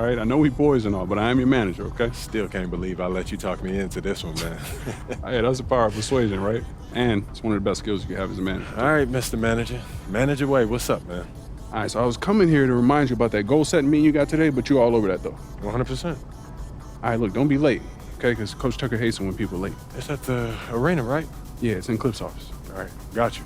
all right? I know we boys and all, but I am your manager, okay? Still can't believe I let you talk me into this one, man. Hey, that's the power of persuasion, right? And it's one of the best skills you can have as a manager. All right, Mr. Manager. Manager Way, what's up, man? All right, so I was coming here to remind you about that goal-setting meeting you got today, but you all over that, though. 100%. All right, look, don't be late, okay? Because Coach Tucker hates it when people are late. It's at the arena, right? Yeah, it's in Cliff's office. All right, got you.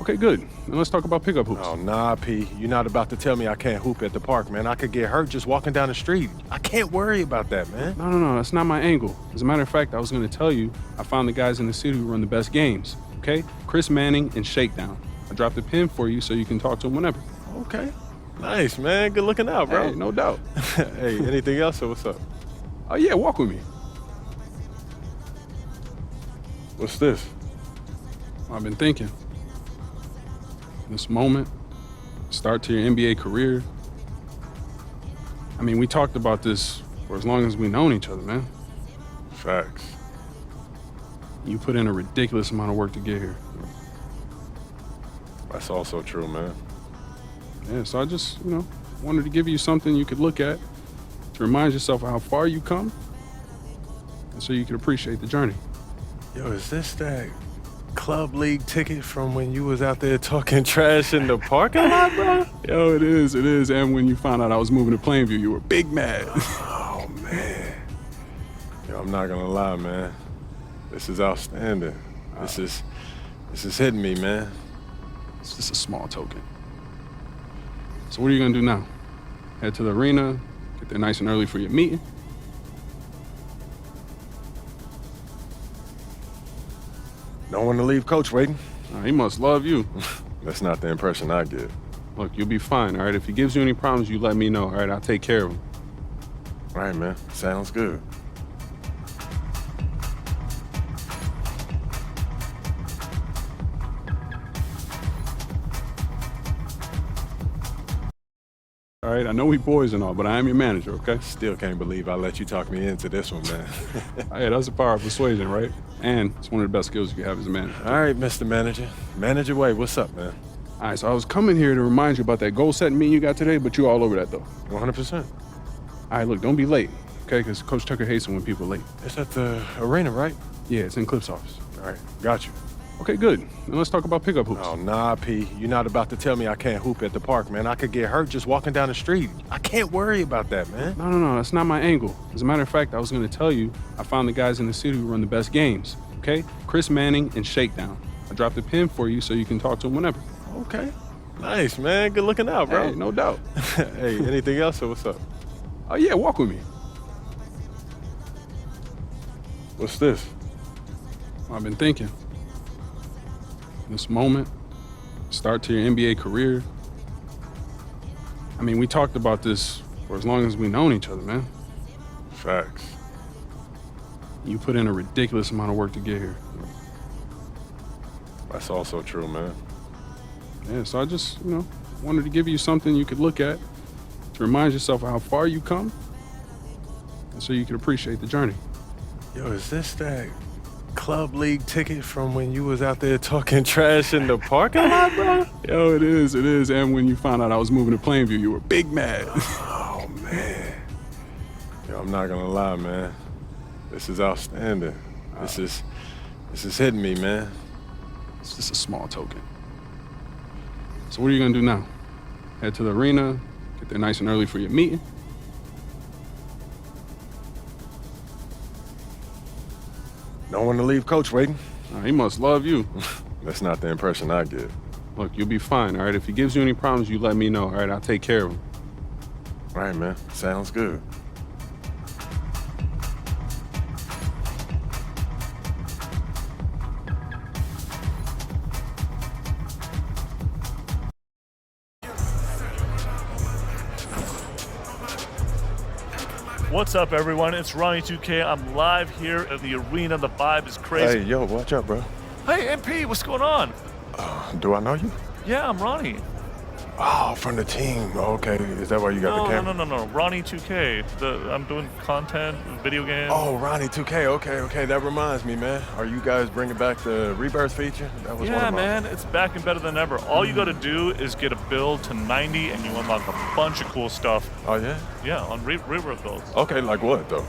Okay, good. Now let's talk about pickup hoops. Oh, nah, P. You're not about to tell me I can't hoop at the park, man. I could get hurt just walking down the street. I can't worry about that, man. No, that's not my angle. As a matter of fact, I was going to tell you, I found the guys in the city who run the best games, okay? Chris Manning and Shakedown. I dropped a pin for you so you can talk to them whenever. Okay. Nice, man. Good looking out, bro. Hey, no doubt. Hey, anything else or what's up? Oh, yeah, walk with me. What's this? I've been thinking. This moment, start to your NBA career. I mean, we talked about this for as long as we've known each other, man. Facts. You put in a ridiculous amount of work to get here. That's also true, man. Yeah, so I just, wanted to give you something you could look at to remind yourself of how far you come and so you can appreciate the journey. Yo, is this that club league ticket from when you was out there talking trash in the parking lot, bro? Yo, it is. And when you found out I was moving to Plainview, you were big mad. Oh, man. Yo, I'm not gonna lie, man. This is outstanding. This is hitting me, man. It's just a small token. So what are you gonna do now? Head to the arena, get there nice and early for your meeting? Don't want to leave Coach waiting. He must love you. That's not the impression I get. Look, you'll be fine, all right? If he gives you any problems, you let me know, all right? I'll take care of him. All right, man. Sounds good. All right, I know we boys and all, but I am your manager, okay? Still can't believe I let you talk me into this one, man. Hey, that's the power of persuasion, right? And it's one of the best skills you can have as a manager. All right, Mr. Manager. Manager Way, what's up, man? All right, so I was coming here to remind you about that goal-setting meeting you got today, but you all over that, though. 100%. All right, look, don't be late, okay? Because Coach Tucker hates it when people are late. It's at the arena, right? Yeah, it's in Cliff's office. All right, got you. Okay, good. Now let's talk about pickup hoops. Oh, nah, P. You're not about to tell me I can't hoop at the park, man. I could get hurt just walking down the street. I can't worry about that, man. No, that's not my angle. As a matter of fact, I was going to tell you, I found the guys in the city who run the best games, okay? Chris Manning and Shakedown. I dropped a pin for you so you can talk to them whenever. Okay. Nice, man. Good looking out, bro. Hey, no doubt. Hey, anything else or what's up? Oh, yeah, walk with me. What's this? I've been thinking. This moment, start to your NBA career. I mean, we talked about this for as long as we've known each other, man. Facts. You put in a ridiculous amount of work to get here. That's also true, man. Yeah, so I just, wanted to give you something you could look at to remind yourself of how far you come and so you can appreciate the journey. Yo, is this that club league ticket from when you was out there talking trash in the parking lot, bro? Yo, it is. And when you found out I was moving to Plainview, you were big mad. Oh, man. Yo, I'm not gonna lie, man. This is outstanding. This is hitting me, man. It's just a small token. So what are you gonna do now? Head to the arena, get there nice and early for your meeting? Don't want to leave Coach waiting. He must love you. That's not the impression I get. Look, you'll be fine, all right? If he gives you any problems, you let me know, all right? I'll take care of him. All right, man. Sounds good. What's up, everyone? It's Ronnie 2K. I'm live here at the arena. The vibe is crazy. Hey, yo, watch out, bro. Hey, MP, what's going on? Do I know you? Yeah, I'm Ronnie. Oh, from the team. Okay, is that why you got the camera? No. Ronnie 2K. I'm doing content, video games. Oh, Ronnie 2K. Okay. That reminds me, man. Are you guys bringing back the rebirth feature? That was one Yeah, of my... man, it's back and better than ever. All you got to do is get a build to 90, and you unlock a bunch of cool stuff. Oh, yeah? Yeah, on rebirth builds. Okay, like what, though?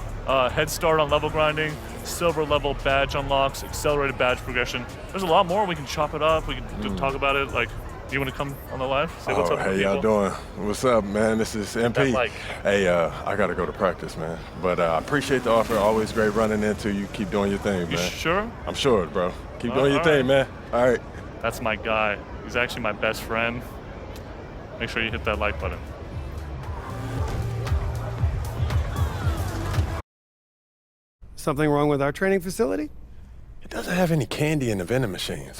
Head start on level grinding, silver level badge unlocks, accelerated badge progression. There's a lot more. We can chop it up. We can talk about it. Like, do you want to come on the live? Say what's up to hey, y'all people? doing? What's up, man? This is MP. Like- Hey, I got to go to practice, man. But I appreciate the offer. Always great running into you. Keep doing your thing, You man. sure? I'm sure, bro. Keep All doing your right. thing, man. All right. That's my guy. He's actually my best friend. Make sure you hit that like button. Something wrong with our training facility? It doesn't have any candy in the vending machines.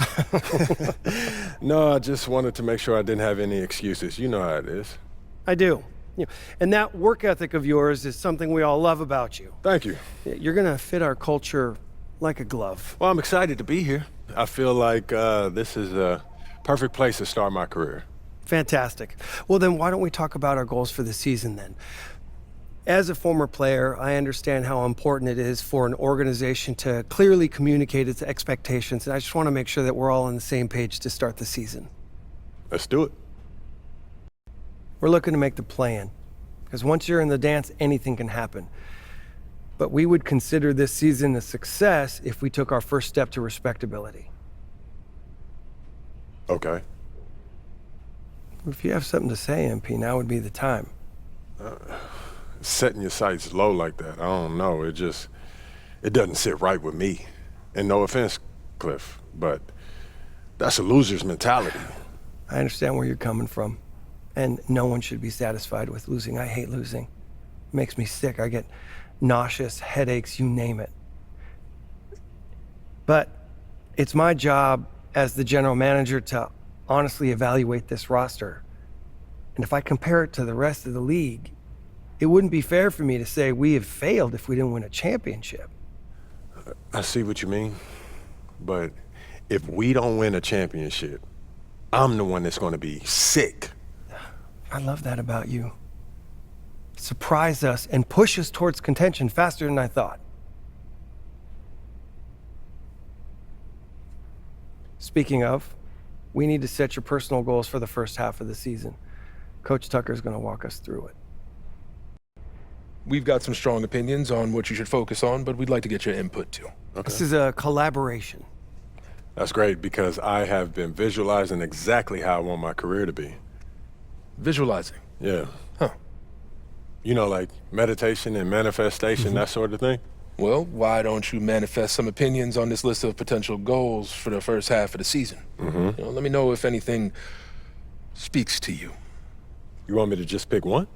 No, I just wanted to make sure I didn't have any excuses. You know how it is. I do. And that work ethic of yours is something we all love about you. Thank you. You're gonna fit our culture like a glove. Well, I'm excited to be here. I feel like this is a perfect place to start my career. Fantastic. Well, then why don't we talk about our goals for the season then? As a former player, I understand how important it is for an organization to clearly communicate its expectations, and I just want to make sure that we're all on the same page to start the season. Let's do it. We're looking to make the play-in, because once you're in the dance, anything can happen. But we would consider this season a success if we took our first step to respectability. Okay. If you have something to say, MP, now would be the time. Setting your sights low like that, I don't know. It doesn't sit right with me. And no offense, Cliff, but that's a loser's mentality. I understand where you're coming from, and no one should be satisfied with losing. I hate losing. It makes me sick. I get nauseous, headaches, you name it. But it's my job as the general manager to honestly evaluate this roster. And if I compare it to the rest of the league, it wouldn't be fair for me to say we have failed if we didn't win a championship. I see what you mean, but if we don't win a championship, I'm the one that's going to be sick. I love that about you. Surprise us and push us towards contention faster than I thought. Speaking of, we need to set your personal goals for the first half of the season. Coach Tucker's going to walk us through it. We've got some strong opinions on what you should focus on, but we'd like to get your input too. This is a collaboration. That's great because I have been visualizing exactly how I want my career to be. Visualizing. Yeah. Huh. You know, like meditation and manifestation, that sort of thing. Well, why don't you manifest some opinions on this list of potential goals for the first half of the season? You know, let me know if anything speaks to you. You want me to just pick one?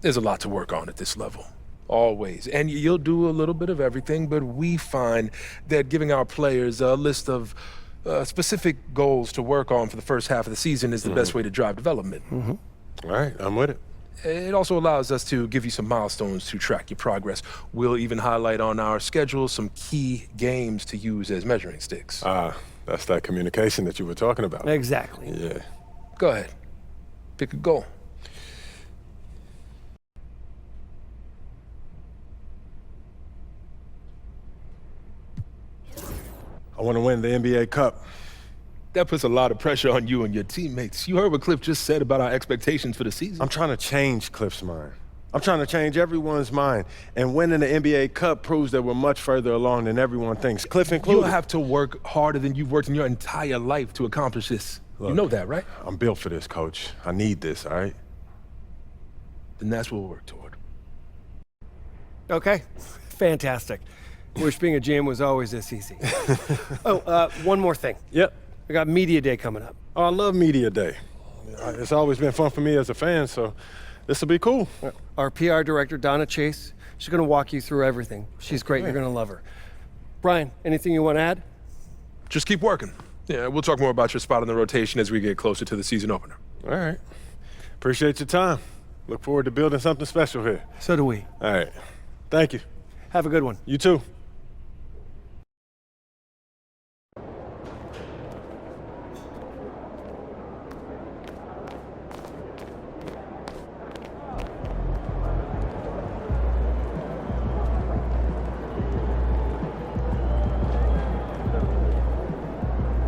There's a lot to work on at this level. Always. And you'll do a little bit of everything, but we find that giving our players a list of specific goals to work on for the first half of the season is the best way to drive development. All right, I'm with it. It also allows us to give you some milestones to track your progress. We'll even highlight on our schedule some key games to use as measuring sticks. That's that communication that you were talking about. Exactly. Yeah. Go ahead. Pick a goal. I want to win the NBA Cup. That puts a lot of pressure on you and your teammates. You heard what Cliff just said about our expectations for the season. I'm trying to change Cliff's mind. I'm trying to change everyone's mind. And winning the NBA Cup proves that we're much further along than everyone thinks, Cliff included. You'll have to work harder than you've worked in your entire life to accomplish this. Look, you know that, right? I'm built for this, Coach. I need this, all right? Then that's what we'll work toward. Okay, fantastic. Wish being a GM was always this easy. One more thing. Yep. We got Media Day coming up. Oh, I love Media Day. It's always been fun for me as a fan, so this will be cool. Our PR director, Donna Chase, she's going to walk you through everything. She's great. You're going to love her. Brian, anything you want to add? Just keep working. Yeah, we'll talk more about your spot in the rotation as we get closer to the season opener. All right. Appreciate your time. Look forward to building something special here. So do we. All right. Thank you. Have a good one. You too.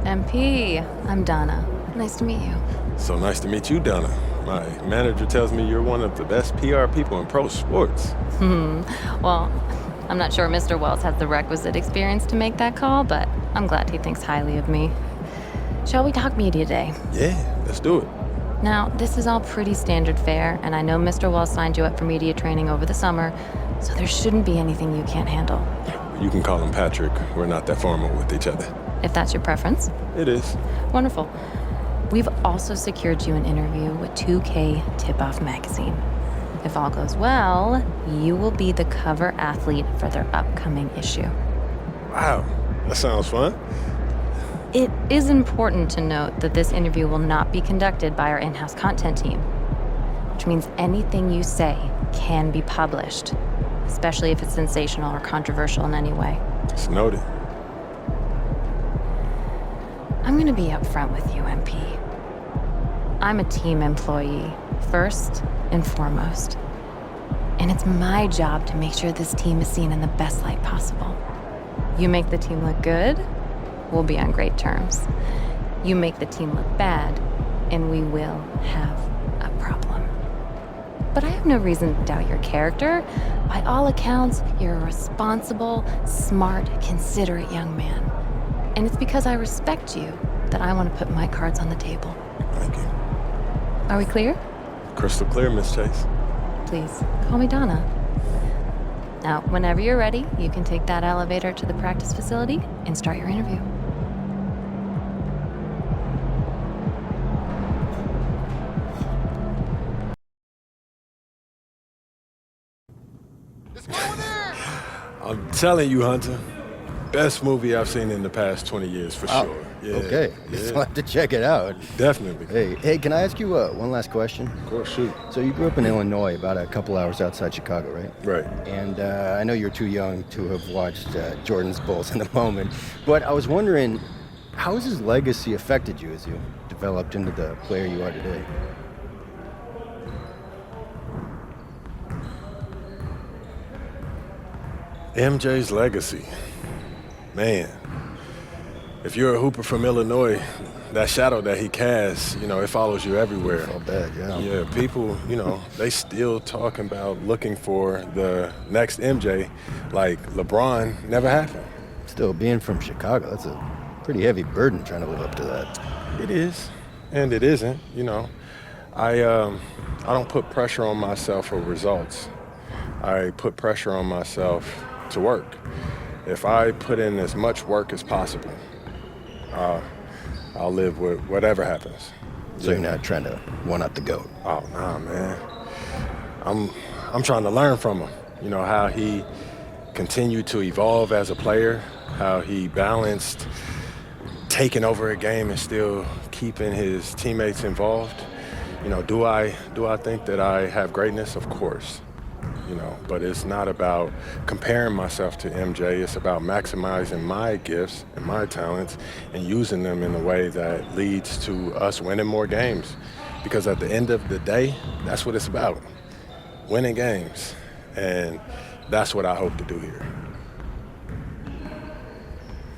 MP, I'm Donna. Nice to meet you. So nice to meet you, Donna. My manager tells me you're one of the best PR people in pro sports. Well, I'm not sure Mr. Wells has the requisite experience to make that call, but I'm glad he thinks highly of me. Shall we talk media day? Yeah, let's do it. Now, this is all pretty standard fare, and I know Mr. Wells signed you up for media training over the summer, so there shouldn't be anything you can't handle. You can call him Patrick. We're not that formal with each other. If that's your preference. It is. Wonderful. We've also secured you an interview with 2K Tip-Off magazine. If all goes well, you will be the cover athlete for their upcoming issue. Wow, that sounds fun. It is important to note that this interview will not be conducted by our in-house content team, which means anything you say can be published, especially if it's sensational or controversial in any way. It's noted. I'm gonna be upfront with you, MP. I'm a team employee, first and foremost. And it's my job to make sure this team is seen in the best light possible. You make the team look good, we'll be on great terms. You make the team look bad, and we will have a problem. But I have no reason to doubt your character. By all accounts, you're a responsible, smart, considerate young man. And it's because I respect you that I want to put my cards on the table. Thank you. Are we clear? Crystal clear, Miss Chase. Please, call me Donna. Now, whenever you're ready, you can take that elevator to the practice facility and start your interview. I'm telling you, Hunter, best movie I've seen in the past 20 years for sure. Yeah, Okay, yeah, I'll have to check it out. definitely. Hey, can I ask you one last question? Of course, shoot. So you grew up in Illinois, about a couple hours outside Chicago, right? Right. And I know you're too young to have watched Jordan's Bulls in the moment, but I was wondering, how has his legacy affected you as you developed into the player you are today? MJ's legacy. Man, if you're a hooper from Illinois, that shadow that he casts, it follows you everywhere. All bad, yeah. Yeah, people, they still talking about looking for the next MJ, like LeBron never happened. Still, being from Chicago, that's a pretty heavy burden trying to live up to that. It is, and it isn't, I don't put pressure on myself for results. I put pressure on myself to work. If I put in as much work as possible, I'll live with whatever happens. So you're not trying to one-up the GOAT. Oh, nah, man. I'm trying to learn from him. How he continued to evolve as a player, how he balanced taking over a game and still keeping his teammates involved. Do I think that I have greatness? Of course. But it's not about comparing myself to MJ. It's about maximizing my gifts and my talents and using them in a way that leads to us winning more games. Because at the end of the day, that's what it's about, winning games. And that's what I hope to do here.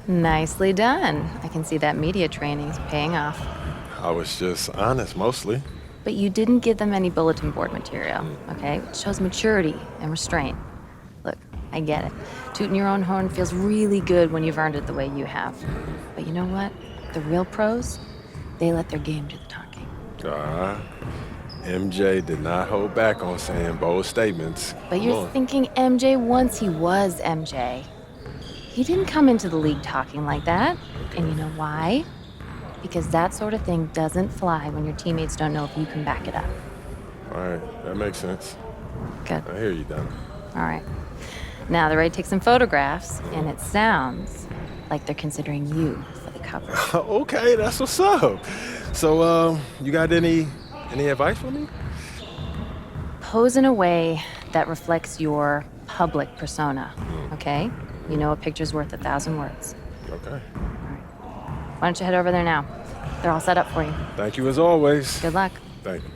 Nicely done. I can see that media training's paying off. I was just honest, mostly. But you didn't give them any bulletin board material, okay? It shows maturity and restraint. Look, I get it. Tooting your own horn feels really good when you've earned it the way you have. But you know what? The real pros, they let their game do the talking. MJ did not hold back on saying bold statements. But you're thinking MJ once he was MJ. He didn't come into the league talking like that. And you know why? Because that sort of thing doesn't fly when your teammates don't know if you can back it up. All right, that makes sense. Good. I hear you, Donna. All right. Now they're ready to take some photographs, and it sounds like they're considering you for the cover. Okay, that's what's up. So, you got any advice for me? Pose in a way that reflects your public persona, okay? You know a picture's worth 1,000 words. Okay. Why don't you head over there now? They're all set up for you. Thank you as always. Good luck. Thank you.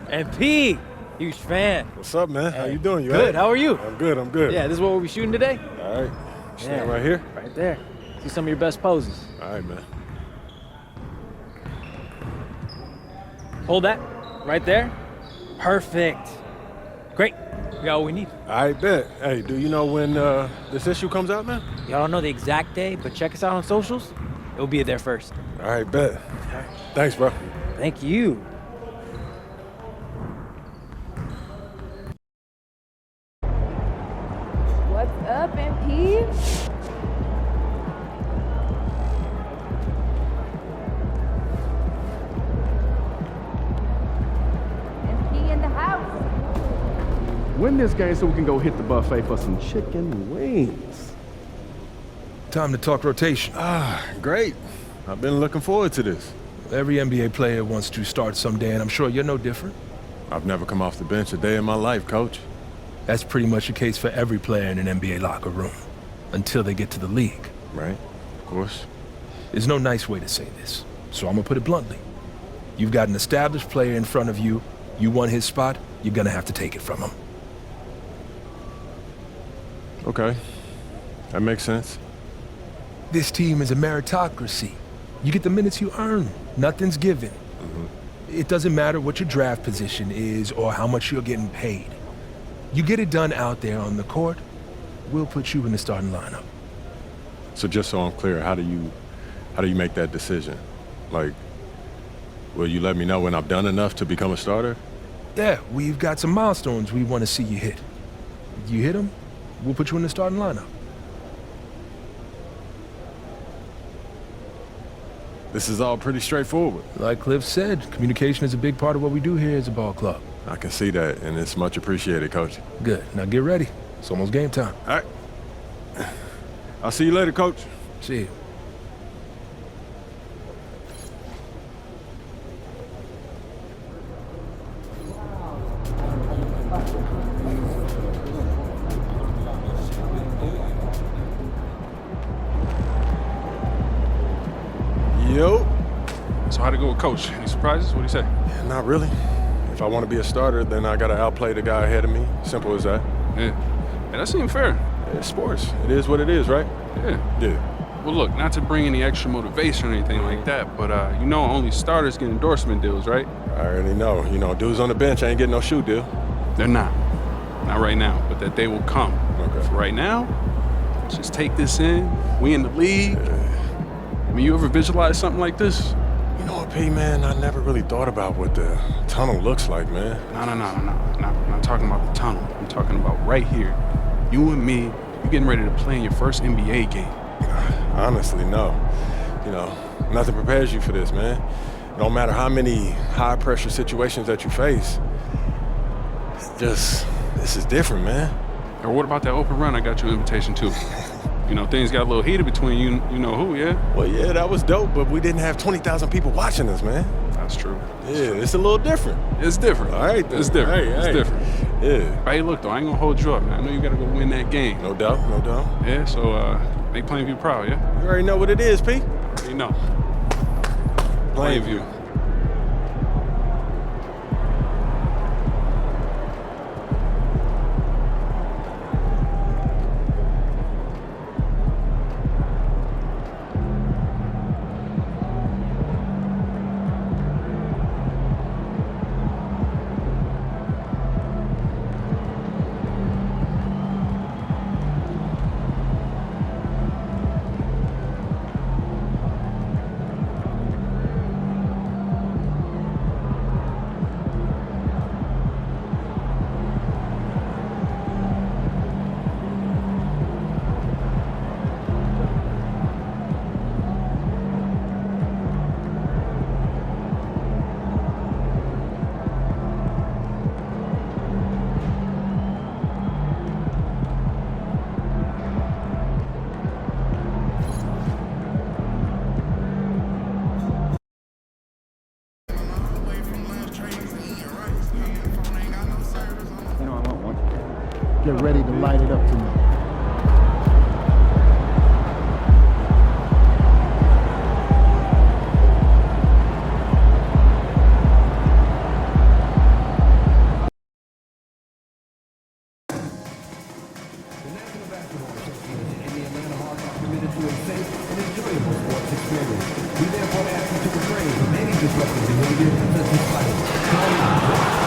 MP, huge fan. What's up, man? How you doing? You Good. all right? How are you? I'm good. Yeah, this is what we'll be shooting today. All right. Stand right here. Right there. See some of your best poses. All right, man. Hold that. Right there. Perfect. Great. We got what we need. I bet. Hey, do you know when this issue comes out, man? Y'all don't know the exact day, but check us out on socials. It'll be there first. All right, bet. Thanks, bro. Thank you. What's up, MP? MP in the house. Win this game so we can go hit the buffet for some chicken wings. Time to talk rotation. Great. I've been looking forward to this. Every NBA player wants to start someday, and I'm sure you're no different. I've never come off the bench a day in my life, Coach. That's pretty much the case for every player in an NBA locker room, until they get to the league. Right? Of course. There's no nice way to say this, so I'm gonna put it bluntly. You've got an established player in front of you. You want his spot, you're gonna have to take it from him. Okay. That makes sense. This team is a meritocracy. You get the minutes you earn. Nothing's given. It doesn't matter what your draft position is or how much you're getting paid. You get it done out there on the court, we'll put you in the starting lineup. So just so I'm clear, how do you make that decision? Like, will you let me know when I've done enough to become a starter? Yeah, we've got some milestones we want to see you hit. You hit them, we'll put you in the starting lineup. This is all pretty straightforward. Like Cliff said, communication is a big part of what we do here as a ball club. I can see that, and it's much appreciated, Coach. Good. Now get ready. It's almost game time. All right. I'll see you later, Coach. See you. Yo. So how'd it go with Coach? Any surprises? What'd he say? Not really. If I want to be a starter, then I got to outplay the guy ahead of me. Simple as that. Yeah. Yeah, that seemed fair. It's sports. It is what it is, right? Yeah. Yeah. Well, look, not to bring any extra motivation or anything like that, but you know only starters get endorsement deals, right? I already know. You know, dudes on the bench ain't getting no shoe deal. They're not. Not right now, but that day will come. Okay. For right now, let's just take this in. We in the league. I mean, you ever visualize something like this? You know what, P, man? I never really thought about what the tunnel looks like, man. No. I'm not talking about the tunnel. I'm talking about right here. You and me, you getting ready to play in your first NBA game. Honestly, no. You know, nothing prepares you for this, man. No matter how many high-pressure situations that you face, this is different, man. Or what about that open run I got you an invitation to? You know, things got a little heated between you know who, yeah? Well, yeah, that was dope, but we didn't have 20,000 people watching us, man. That's true. Yeah, it's a little different. It's different. All right, then. It's different. Hey, it's hey. different. Yeah. Hey, look, though, I ain't gonna hold you up, man. I know you gotta go win that game. No doubt, no doubt. Yeah, so, make Plainview proud, yeah? You already know what it is, P. You know. Plainview. Get ready to light it up tonight. The National Basketball Association and the Atlanta Hawks are committed to a safe and enjoyable sports experience. We therefore ask you to refrain from any disruptive behavior such as fighting, calling out,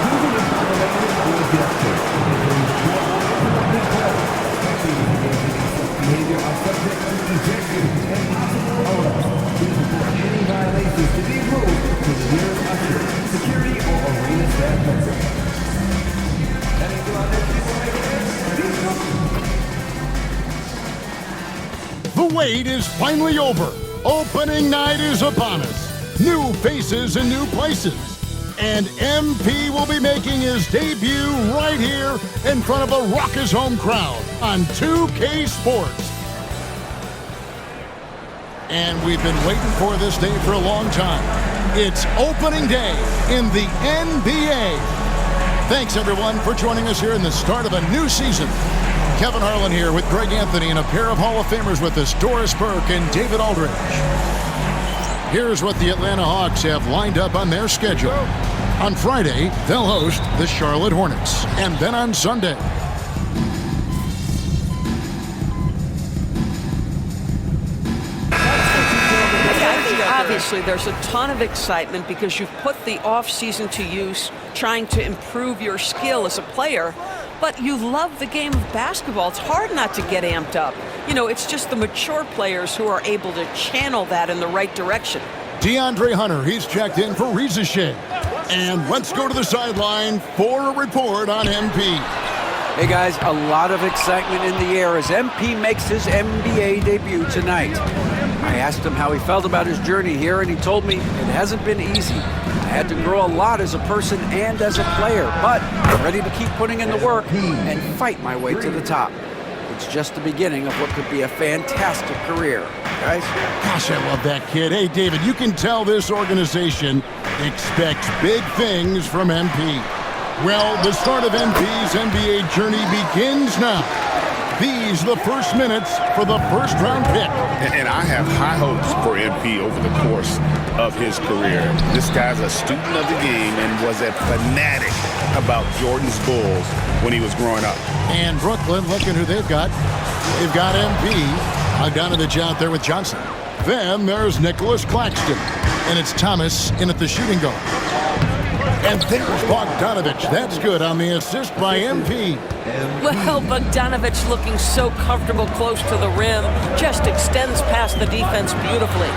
using improper language, or gestures. And please report or interrupt this call. Activities engaging in such behavior are subject to ejection and possible arrest. Please report any violations to these rules to the nearest usher, security, or arena staff member. Heading to our next people making it. The wait is finally over. Opening night is upon us. New faces in new places. And MP will be making his debut right here in front of a raucous home crowd on 2K Sports. And we've been waiting for this day for a long time. It's opening day in the NBA. Thanks, everyone, for joining us here in the start of a new season. Kevin Harlan here with Greg Anthony and a pair of Hall of Famers with us, Doris Burke and David Aldridge. Here's what the Atlanta Hawks have lined up on their schedule. On Friday, they'll host the Charlotte Hornets. And then on Sunday, obviously there's a ton of excitement because you've put the off-season to use trying to improve your skill as a player. But you love the game of basketball. It's hard not to get amped up. You know, it's just the mature players who are able to channel that in the right direction. DeAndre Hunter, he's checked in for Reza Shea. And let's go to the sideline for a report on MP. Hey guys, a lot of excitement in the air as MP makes his NBA debut tonight. I asked him how he felt about his journey here, and he told me it hasn't been easy. I had to grow a lot as a person and as a player, but I'm ready to keep putting in the work and fight my way to the top. It's just the beginning of what could be a fantastic career, guys. Gosh, I love that kid. Hey, David, you can tell this organization expects big things from MP. Well, the start of MP's NBA journey begins now. These are the first minutes for the first-round pick. And I have high hopes for MP over the course of his career. This guy's a student of the game and was a fanatic about Jordan's Bulls when he was growing up. And Brooklyn, looking who they've got. They've got MP. Bogdanovich out there with Johnson. Then there's Nicholas Claxton. And it's Thomas in at the shooting guard. And there's Bogdanovich. That's good on the assist by MP. Well, Bogdanovich looking so comfortable close to the rim, just extends past the defense beautifully.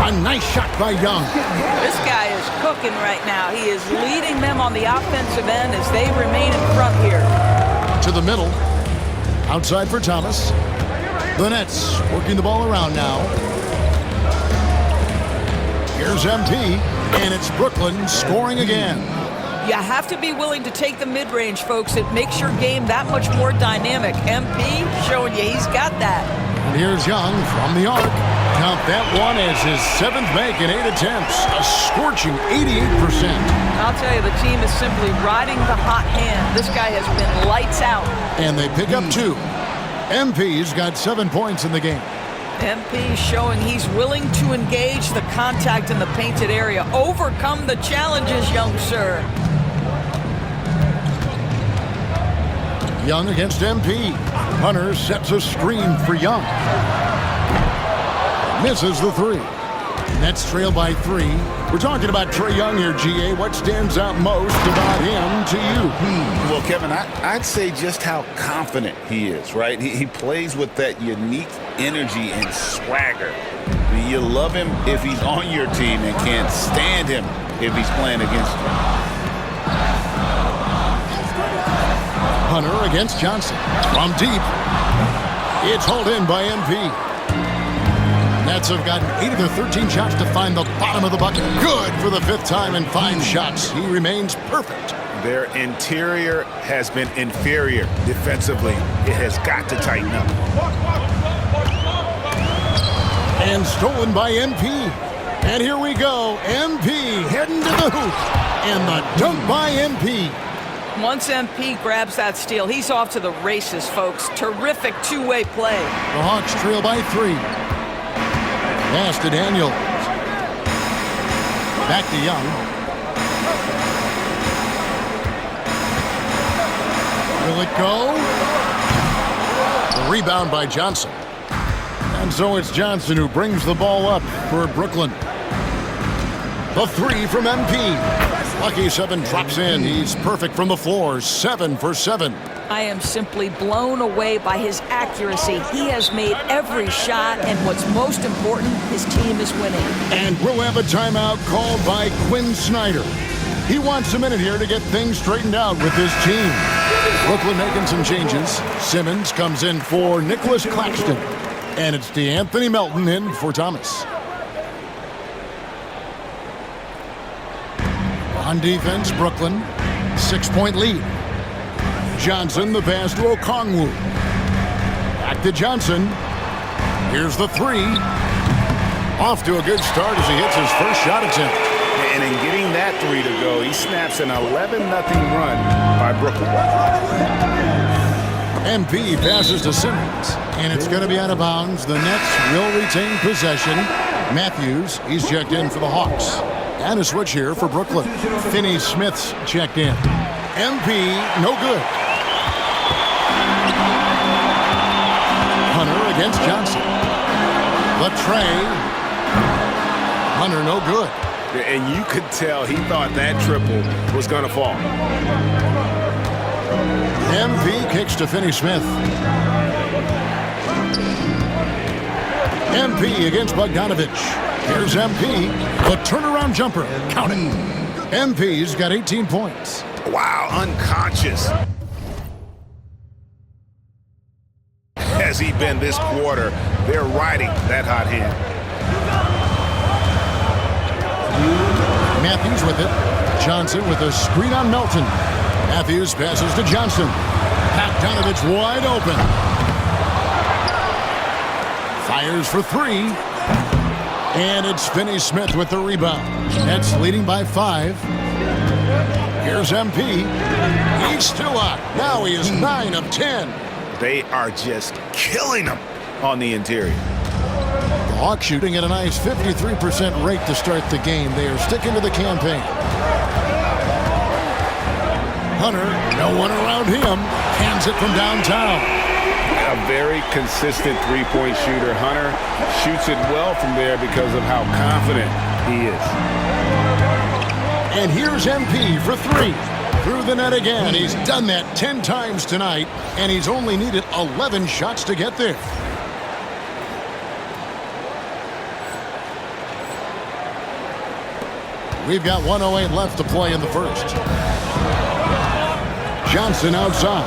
A nice shot by Young. This guy is cooking right now. He is leading them on the offensive end as they remain in front here. To the middle. Outside for Thomas. The Nets working the ball around now. Here's MP, and it's Brooklyn scoring again. You have to be willing to take the mid-range, folks. It makes your game that much more dynamic. MP showing you he's got that. And here's Young from the arc. Count that one as his 7th make in 8 attempts. A scorching 88%. I'll tell you, the team is simply riding the hot hand. This guy has been lights out. And they pick up 2. MP's got 7 points in the game. MP showing he's willing to engage the contact in the painted area. Overcome the challenges, young sir. Young against MP. Hunter sets a screen for Young. Misses the 3. Nets trail by 3. We're talking about Trae Young here, GA. What stands out most about him to you? Well, Kevin, I'd say just how confident he is, right? He plays with that unique energy and swagger. I mean, you love him if he's on your team and can't stand him if he's playing against you. Hunter against Johnson. From deep. It's hauled in by MP. Nets have gotten 8 of their 13 shots to find the bottom of the bucket. Good for the 5th time in 5 shots. He remains perfect. Their interior has been inferior defensively. It has got to tighten up. And stolen by MP. And here we go. MP heading to the hoop. And the dunk by MP. Once MP grabs that steal, he's off to the races, folks. Terrific two-way play. The Hawks trail by 3. Pass to Daniel. Back to Young. Will it go? The rebound by Johnson. And so it's Johnson who brings the ball up for Brooklyn. The three from MP. Lucky 7 drops in. He's perfect from the floor. 7 for 7. I am simply blown away by his accuracy. He has made every shot, and what's most important, his team is winning. And we'll have a timeout called by Quinn Snyder. He wants a minute here to get things straightened out with his team. Brooklyn making some changes. Simmons comes in for Nicholas Claxton. And it's DeAnthony Melton in for Thomas. On defense, Brooklyn, 6-point lead. Johnson, the pass to Okongwu. Back to Johnson. Here's the three. Off to a good start as he hits his first shot attempt. And in getting that three to go, he snaps an 11-0 run by Brooklyn. MP passes to Simmons, and it's going to be out of bounds. The Nets will retain possession. Matthews, he's checked in for the Hawks. And a switch here for Brooklyn. Finney-Smith's checked in. MP, no good. Hunter against Johnson. Latrey. Hunter, no good. And you could tell he thought that triple was going to fall. MP kicks to Finney-Smith. MP against Bogdanovich. Here's MP. The turnaround jumper. Count it. MP's got 18 points. Wow, unconscious. Has he been this quarter? They're riding that hot hand. Matthews with it. Johnson with a screen on Melton. Matthews passes to Johnson. Bogdanovich wide open. Fires for three. And it's Finney-Smith with the rebound. Nets leading by 5. Here's MP. He's still out. Now he is 9 of 10. They are just killing him on the interior. The Hawks shooting at a nice 53% rate to start the game. They are sticking to the campaign. Hunter, no one around him. Hands it from downtown. A very consistent three-point shooter. Hunter shoots it well from there because of how confident he is. And here's MP for 3. Through the net again. He's done that 10 times tonight, and he's only needed 11 shots to get there. We've got 1:08 left to play in the first. Johnson outside.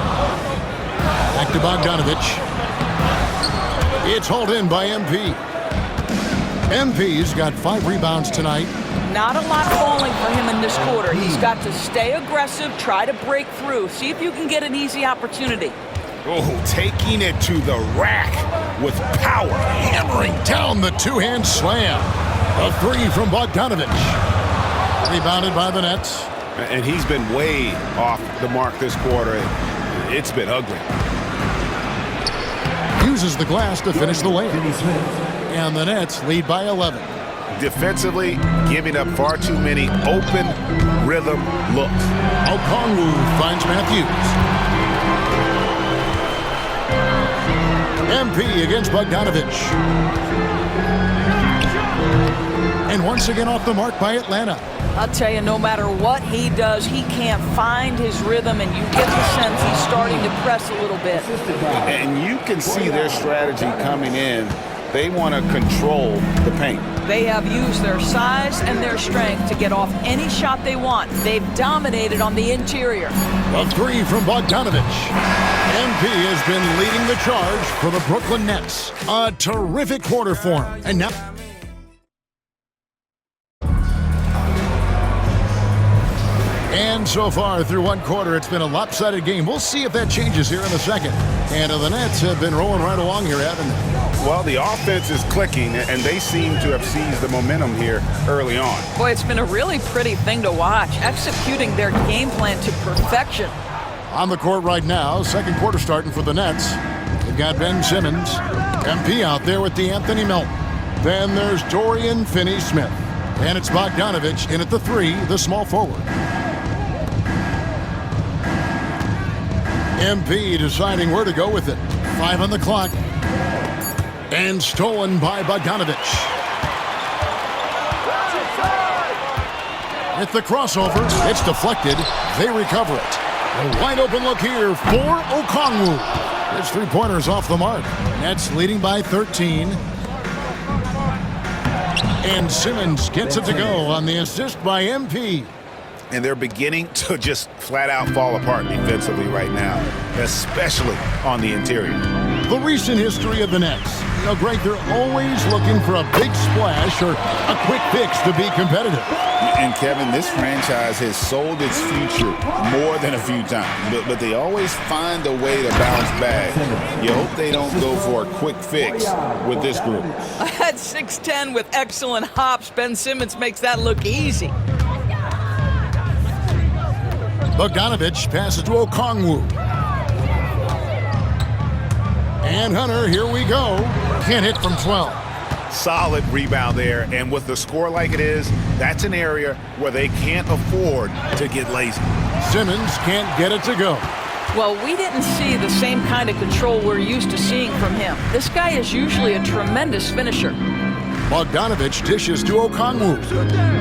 Back to Bogdanovich. It's hauled in by MP. MP's got 5 rebounds tonight. Not a lot falling for him in this quarter. He's got to stay aggressive, try to break through. See if you can get an easy opportunity. Oh, taking it to the rack with power. Hammering down the two-hand slam. A 3 from Bogdanovich. Rebounded by the Nets. And he's been way off the mark this quarter. It's been ugly. Uses the glass to finish the layup. And the Nets lead by 11. Defensively, giving up far too many open rhythm looks. Okongwu finds Matthews. MP against Bogdanovich. And once again off the mark by Atlanta. I'll tell you, no matter what he does, he can't find his rhythm, and you get the sense he's starting to press a little bit. And you can see their strategy coming in. They want to control the paint. They have used their size and their strength to get off any shot they want. They've dominated on the interior. A 3 from Bogdanovich. MP has been leading the charge for the Brooklyn Nets. A terrific quarter for him. And now... And so far through one quarter, it's been a lopsided game. We'll see if that changes here in the second. And the Nets have been rolling right along here, haven't they? Well, the offense is clicking, and they seem to have seized the momentum here early on. Boy, it's been a really pretty thing to watch, executing their game plan to perfection. On the court right now, second quarter starting for the Nets. They've got Ben Simmons, MP out there with DeAnthony Melton. Then there's Dorian Finney-Smith. And it's Bogdanovich in at the 3, the small forward. MP deciding where to go with it. 5 on the clock. And stolen by Bogdanovich. With the crossover, it's deflected. They recover it. A wide open look here for Okongwu. His three-pointer's off the mark. Nets leading by 13. And Simmons gets it to go on the assist by MP. And they're beginning to just flat out fall apart defensively right now, especially on the interior. The recent history of the Nets. You know, Greg, they're always looking for a big splash or a quick fix to be competitive. And Kevin, this franchise has sold its future more than a few times, but they always find a way to bounce back. You hope they don't go for a quick fix with this group. At 6'10" with excellent hops, Ben Simmons makes that look easy. Bogdanovich passes to Okongwu. And Hunter, here we go. Can't hit from 12. Solid rebound there, and with the score like it is, that's an area where they can't afford to get lazy. Simmons can't get it to go. Well, we didn't see the same kind of control we're used to seeing from him. This guy is usually a tremendous finisher. Bogdanovich dishes to Okongwu.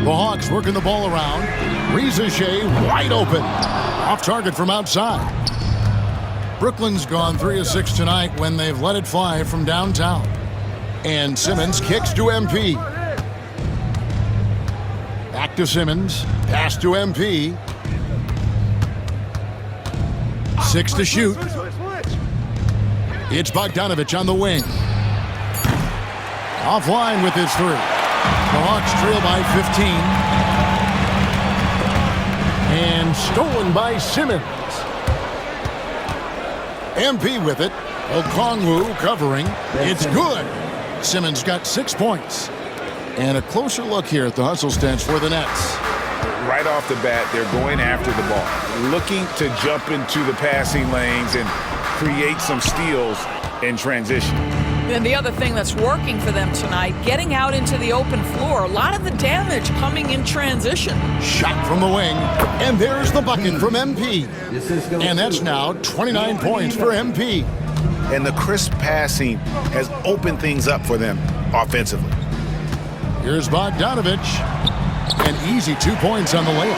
The Hawks working the ball around. Reza Shea wide open. Off target from outside. Brooklyn's gone 3 of 6 tonight when they've let it fly from downtown. And Simmons kicks to MP. Back to Simmons. Pass to MP. 6 to shoot. It's Bogdanovich on the wing. Offline with his 3. The Hawks trail by 15. And stolen by Simmons. MP with it. Okongwu covering. It's good. Simmons got 6 points. And a closer look here at the hustle stats for the Nets. Right off the bat, they're going after the ball, looking to jump into the passing lanes and create some steals in transition. And the other thing that's working for them tonight, getting out into the open floor. A lot of the damage coming in transition. Shot from the wing, and there's the bucket from MP. And that's now 29 points for MP. And the crisp passing has opened things up for them offensively. Here's Bogdanovich. An easy 2 points on the layup.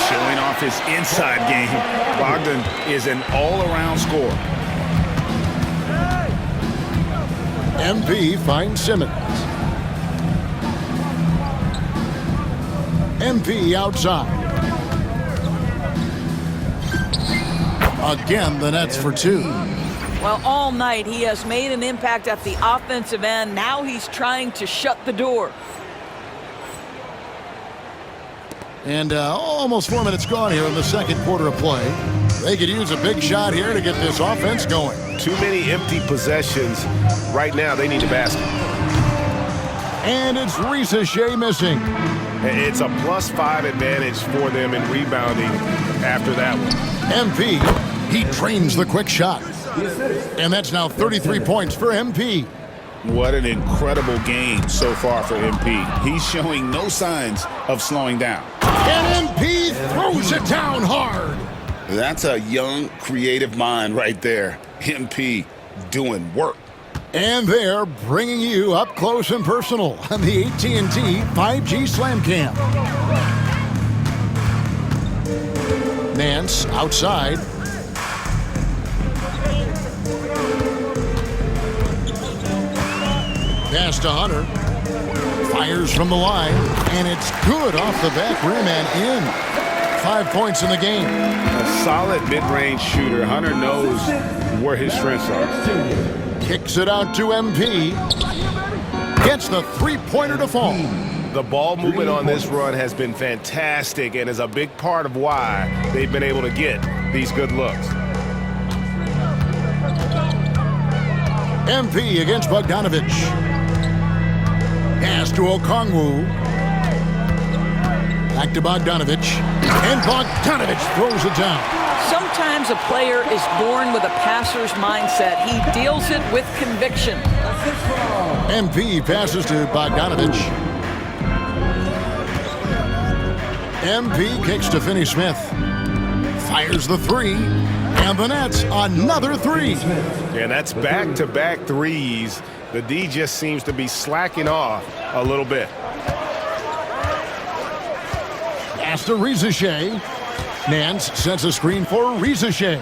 Showing off his inside game, Bogdan is an all-around scorer. MP finds Simmons. MP outside. Again, the Nets for 2. Well, all night he has made an impact at the offensive end. Now he's trying to shut the door. And almost 4 minutes gone here in the second quarter of play. They could use a big shot here to get this offense going. Too many empty possessions. Right now, they need the basket. And it's Reza Shea missing. It's a +5 advantage for them in rebounding after that one. MP, he trains the quick shot. And that's now 33 points for MP. What an incredible game so far for MP. He's showing no signs of slowing down. And MP throws it down hard. That's a young, creative mind right there. MP doing work. And they're bringing you up close and personal on the AT&T 5G Slam Cam. Nance outside. Pass to Hunter. Fires from the line, and it's good off the back rim and in. 5 points in the game. A solid mid-range shooter. Hunter knows where his strengths are. Kicks it out to MP. Gets the three-pointer to fall. The ball movement on this run has been fantastic and is a big part of why they've been able to get these good looks. MP against Bogdanovich. Pass to Okongwu. Back to Bogdanovich. And Bogdanovich throws it down. Sometimes a player is born with a passer's mindset. He deals it with conviction. MP passes to Bogdanovich. MP kicks to Finney-Smith. Fires the 3. And the Nets, another 3. And that's back-to-back threes The D just seems to be slacking off a little bit. Pass to Rizachet. Nance sets a screen for Rizachet.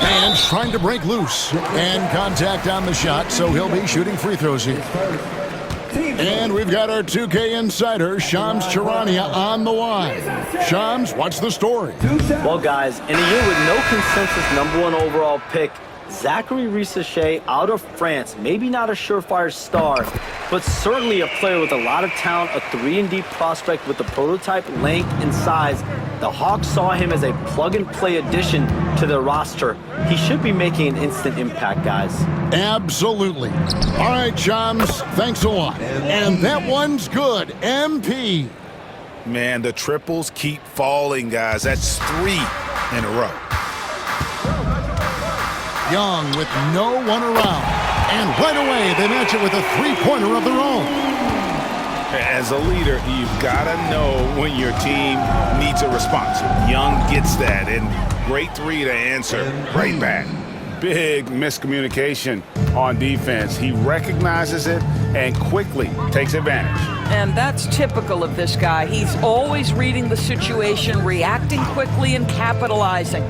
Nance trying to break loose. And contact on the shot, so he'll be shooting free throws here. And we've got our 2K insider, Shams Charania, on the line. Shams, what's the story? Well, guys, in a year with no consensus #1 overall pick, Zachary Rizachet out of France, maybe not a surefire star, but certainly a player with a lot of talent, a 3-and-D prospect with the prototype length and size. The Hawks saw him as a plug-and-play addition to their roster. He should be making an instant impact, guys. Absolutely. All right, Shams, thanks a lot. And that one's good. MP. Man, the triples keep falling, guys. That's 3 in a row. Young with no one around. And right away, they match it with a three-pointer of their own. As a leader, you've got to know when your team needs a response. Young gets that, and great 3 to answer right back. Big miscommunication on defense. He recognizes it and quickly takes advantage. And that's typical of this guy. He's always reading the situation, reacting quickly, and capitalizing.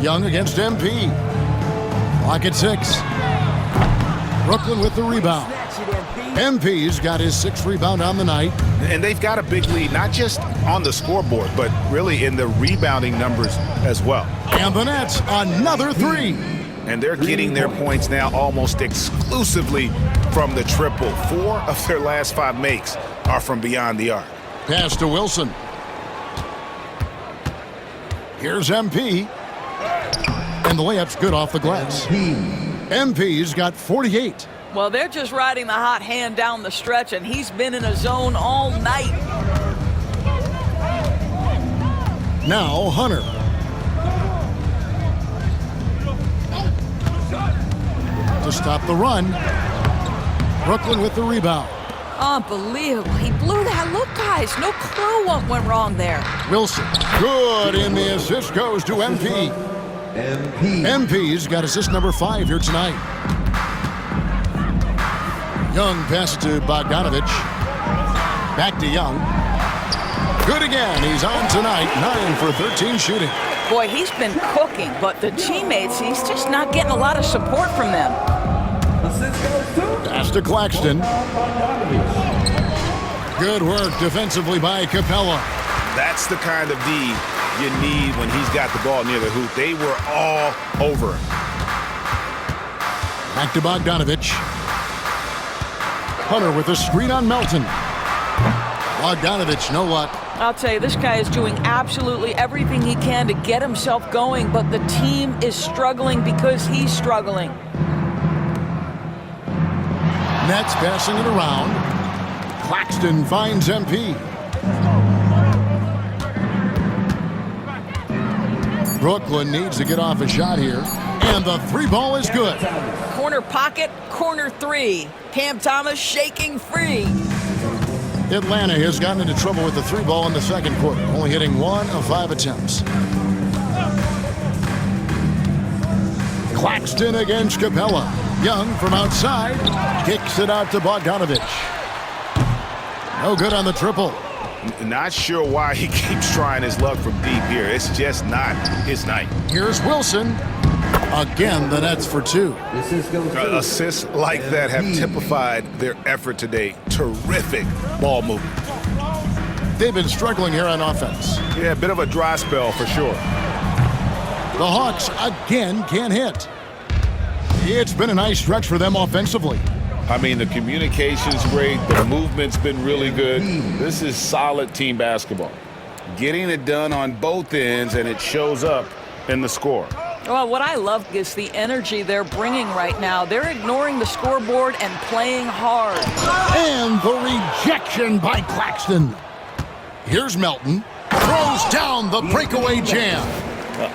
Young against MP. Clock at 6. Brooklyn with the rebound. MP's got his 6th rebound on the night. And they've got a big lead, not just on the scoreboard, but really in the rebounding numbers as well. And the Nets, another 3. And they're getting their points now almost exclusively from the triple. 4 of their last 5 makes are from beyond the arc. Pass to Wilson. Here's MP. And the layup's good off the glass. MP's got 48. Well, they're just riding the hot hand down the stretch, and he's been in a zone all night. Now Hunter. To stop the run. Brooklyn with the rebound. Unbelievable. He blew that look, guys. No clue what went wrong there. Wilson. Good, and the assist goes to MP. MP's got assist number 5 here tonight. Young passes to Bogdanovich. Back to Young. Good again. He's on tonight. 9 for 13 shooting. Boy, he's been cooking, but the teammates, he's just not getting a lot of support from them. Pass to Claxton. Good work defensively by Capella. That's the kind of D you need when he's got the ball near the hoop. They were all over him. Back to Bogdanovich. Hunter with a screen on Melton. Bogdanovich, no luck. I'll tell you, this guy is doing absolutely everything he can to get himself going, but the team is struggling because he's struggling. Nets passing it around. Claxton finds MP. Brooklyn needs to get off a shot here. And the 3 ball is good. Corner pocket, corner 3. Cam Thomas shaking free. Atlanta has gotten into trouble with the 3 ball in the second quarter, only hitting 1 of 5 attempts. Claxton against Capella. Young from outside kicks it out to Bogdanovich. No good on the triple. Not sure why he keeps trying his luck from deep here. It's just not his night. Here's Wilson. Again, the Nets for 2. Assists like that have typified their effort today. Terrific ball movement. They've been struggling here on offense. Yeah, a bit of a dry spell for sure. The Hawks again can't hit. It's been a nice stretch for them offensively. I mean, the communication's great. The movement's been really good. This is solid team basketball. Getting it done on both ends, and it shows up in the score. Well, what I love is the energy they're bringing right now. They're ignoring the scoreboard and playing hard. And the rejection by Claxton. Here's Melton. Throws down the breakaway jam.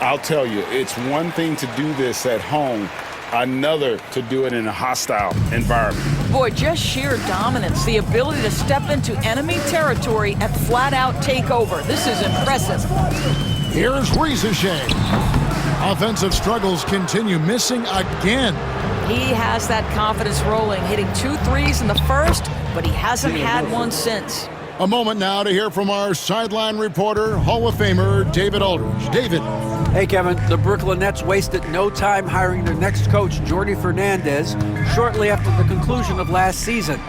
I'll tell you, it's one thing to do this at home, another to do it in a hostile environment. Boy, just sheer dominance, the ability to step into enemy territory and flat out take over. This is impressive. Here's Rizachet. Offensive struggles continue, missing again. He has that confidence rolling, hitting 2 threes in the first, but he hasn't had one since. A moment now to hear from our sideline reporter, Hall of Famer David Aldridge. David. Hey, Kevin. The Brooklyn Nets wasted no time hiring their next coach, Jordi Fernandez, shortly after the conclusion of last season.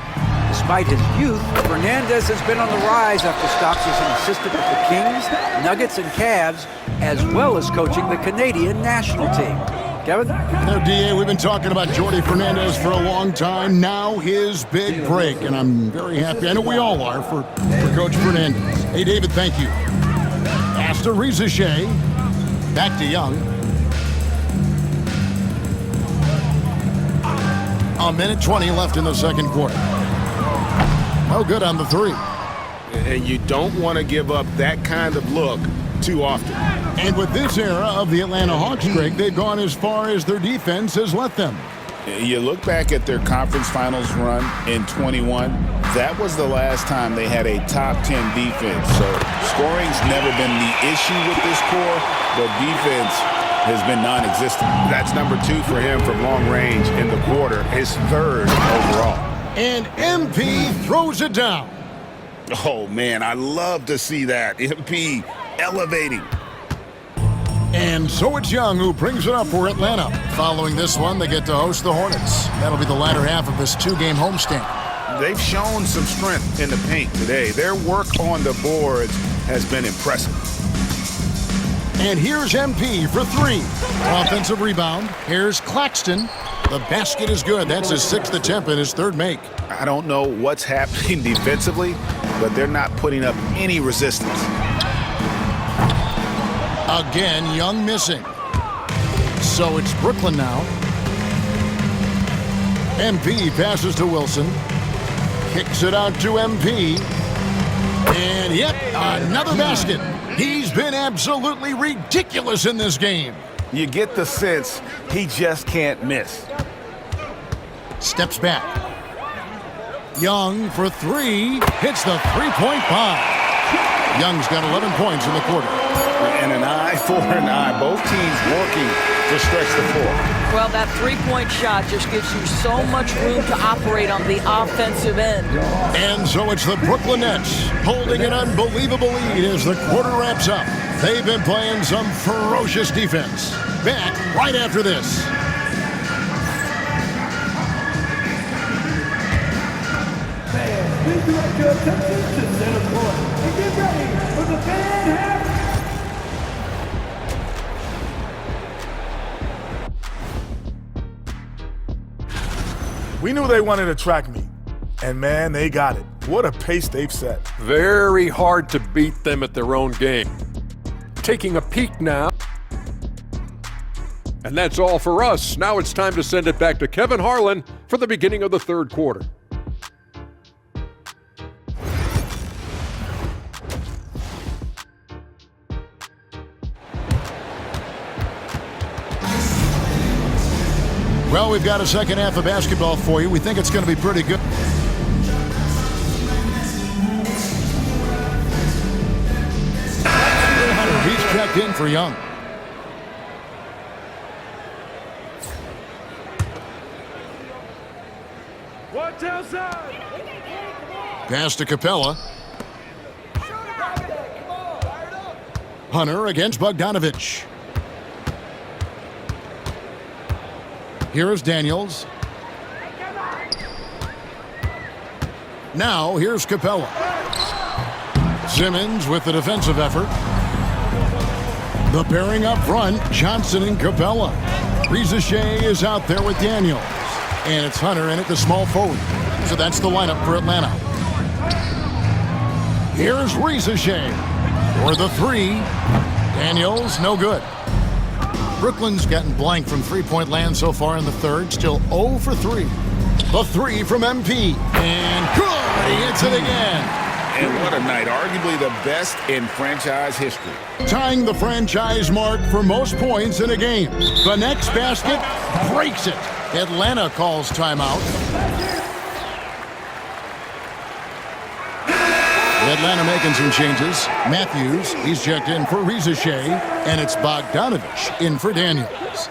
Despite his youth, Fernandez has been on the rise after stops as an assistant with the Kings, Nuggets, and Cavs, as well as coaching the Canadian national team. Kevin? Now, D.A., we've been talking about Jordi Fernandez for a long time. Now his big break, and I'm very happy. I know we all are for Coach Fernandez. Hey, David, thank you. Pass to Risa Shea. Back to Young. A minute 20 left in the second quarter. No good on the three. And you don't want to give up that kind of look too often. And with this era of the Atlanta Hawks, Greg, they've gone as far as their defense has let them. You look back at their conference finals run in 21, that was the last time they had a top 10 defense. So scoring's never been the issue with this core, but defense has been non-existent. That's number 2 for him from long range in the quarter, his 3rd overall. And MP throws it down. Oh, man, I love to see that. MP elevating. And so it's Young who brings it up for Atlanta. Following this one, they get to host the Hornets. That'll be the latter half of this 2-game homestand. They've shown some strength in the paint today. Their work on the boards has been impressive. And here's MP for 3. Offensive rebound. Here's Claxton. The basket is good. That's his 6th attempt and his 3rd make. I don't know what's happening defensively, but they're not putting up any resistance. Again, Young missing. So it's Brooklyn now. MP passes to Wilson. Kicks it out to MP. And yep, another basket. He's been absolutely ridiculous in this game. You get the sense he just can't miss. Steps back. Young for 3. Hits the three-point bomb. Young's got 11 points in the quarter. And an eye for an eye. Both teams working to stretch the floor. Well, that three-point shot just gives you so much room to operate on the offensive end. And so it's the Brooklyn Nets holding an unbelievable lead as the quarter wraps up. They've been playing some ferocious defense. Back right after this. Please direct your attention to center court and get ready for the fan half. We knew they wanted a track meet, and man, they got it. What a pace they've set. Very hard to beat them at their own game. Taking a peek now. And that's all for us. Now it's time to send it back to Kevin Harlan for the beginning of the 3rd quarter. Well, we've got a second half of basketball for you. We think it's going to be pretty good. He's checked in for Young. Watch outside. Pass to Capella. Hunter against Bogdanovich. Here is Daniels. Now here's Capella. Simmons with the defensive effort. The pairing up front, Johnson and Capella. Risa Shea is out there with Daniels. And it's Hunter in at the small forward. So that's the lineup for Atlanta. Here's Risa Shea for the 3. Daniels, no good. Brooklyn's gotten blank from three-point land so far in the 3rd. Still 0 for 3. The 3 from MP. And good! He hits it again. And what a night. Arguably the best in franchise history. Tying the franchise mark for most points in a game. The next basket breaks it. Atlanta calls timeout. Atlanta making some changes. Matthews, he's checked in for Risache, and it's Bogdanovich in for Daniels.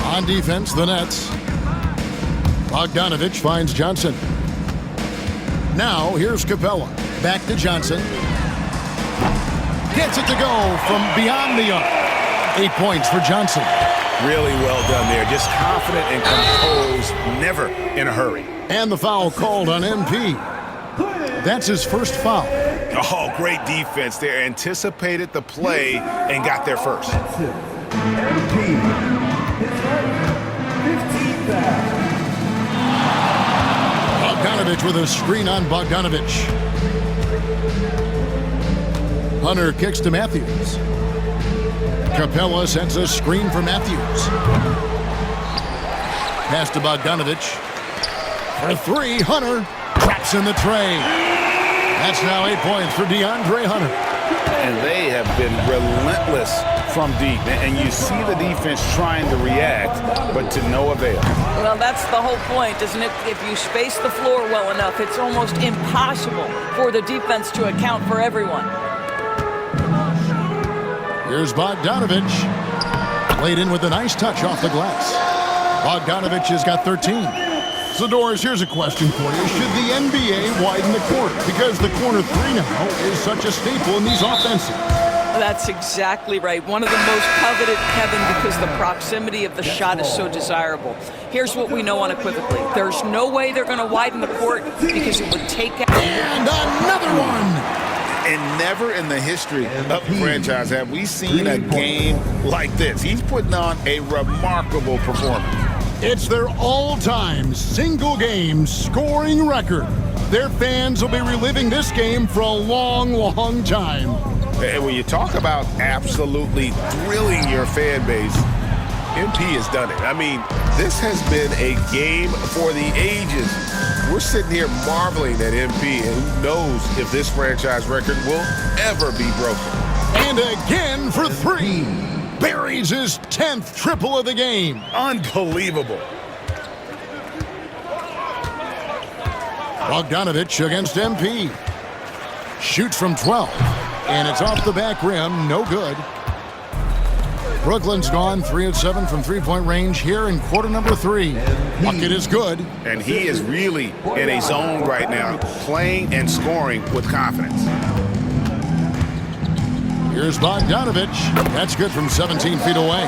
On defense, the Nets. Bogdanovich finds Johnson. Now, here's Capella. Back to Johnson. Gets it to go from beyond the arc. 8 points for Johnson. Really well done there. Just confident and composed, never in a hurry. And the foul called on MP. That's his first foul. Oh, great defense there. Anticipated the play and got there first. Bogdanovich with a screen on Bogdanovich. Hunter kicks to Matthews. Capella sends a screen for Matthews. Pass to Bogdanovich. For three, Hunter traps in the tray. That's now 8 points for DeAndre Hunter. And they have been relentless from deep. And you see the defense trying to react, but to no avail. Well, that's the whole point, isn't it? If you space the floor well enough, it's almost impossible for the defense to account for everyone. Here's Bogdanovich. Played in with a nice touch off the glass. Bogdanovich has got 13. So, Doris, here's a question for you. Should the NBA widen the court? Because the corner three now is such a staple in these offenses. That's exactly right. One of the most coveted, Kevin, because the proximity of the shot is so desirable. Here's what we know unequivocally. There's no way they're going to widen the court because it would take out... And another one! And never in the history of the franchise have we seen a game like this. He's putting on a remarkable performance. It's their all-time single-game scoring record. Their fans will be reliving this game for a long, long time. And when you talk about absolutely thrilling your fan base, MP has done it. I mean, this has been a game for the ages. We're sitting here marveling at MP, and who knows if this franchise record will ever be broken. And again for three. Buries his 10th triple of the game. Unbelievable. Bogdanovich against MP. Shoots from 12. And it's off the back rim. No good. Brooklyn's gone 3 of 7 from three-point range here in quarter number 3. Bucket is good. And he is really in a zone right now, playing and scoring with confidence. Here's Bogdanovich. That's good from 17 feet away.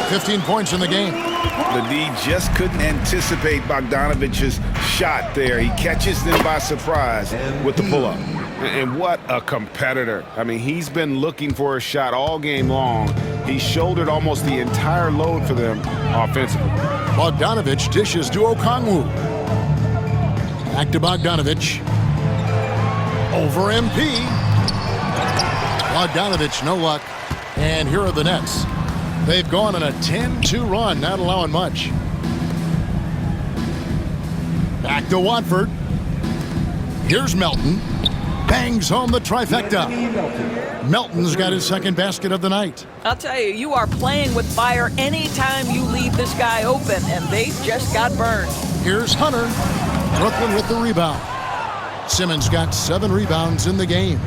15 points in the game. The D just couldn't anticipate Bogdanovich's shot there. He catches them by surprise with the pull-up. And what a competitor. I mean, he's been looking for a shot all game long. He shouldered almost the entire load for them offensively. Bogdanovich dishes to Okongwu. Back to Bogdanovich. Over MP. Bogdanovich, no luck. And here are the Nets. They've gone on a 10-2 run, not allowing much. Back to Watford. Here's Melton. Bangs home the trifecta. Melton's got his second basket of the night. I'll tell you, you are playing with fire anytime you leave this guy open, and they just got burned. Here's Hunter. Brooklyn with the rebound. Simmons got 7 rebounds in the game.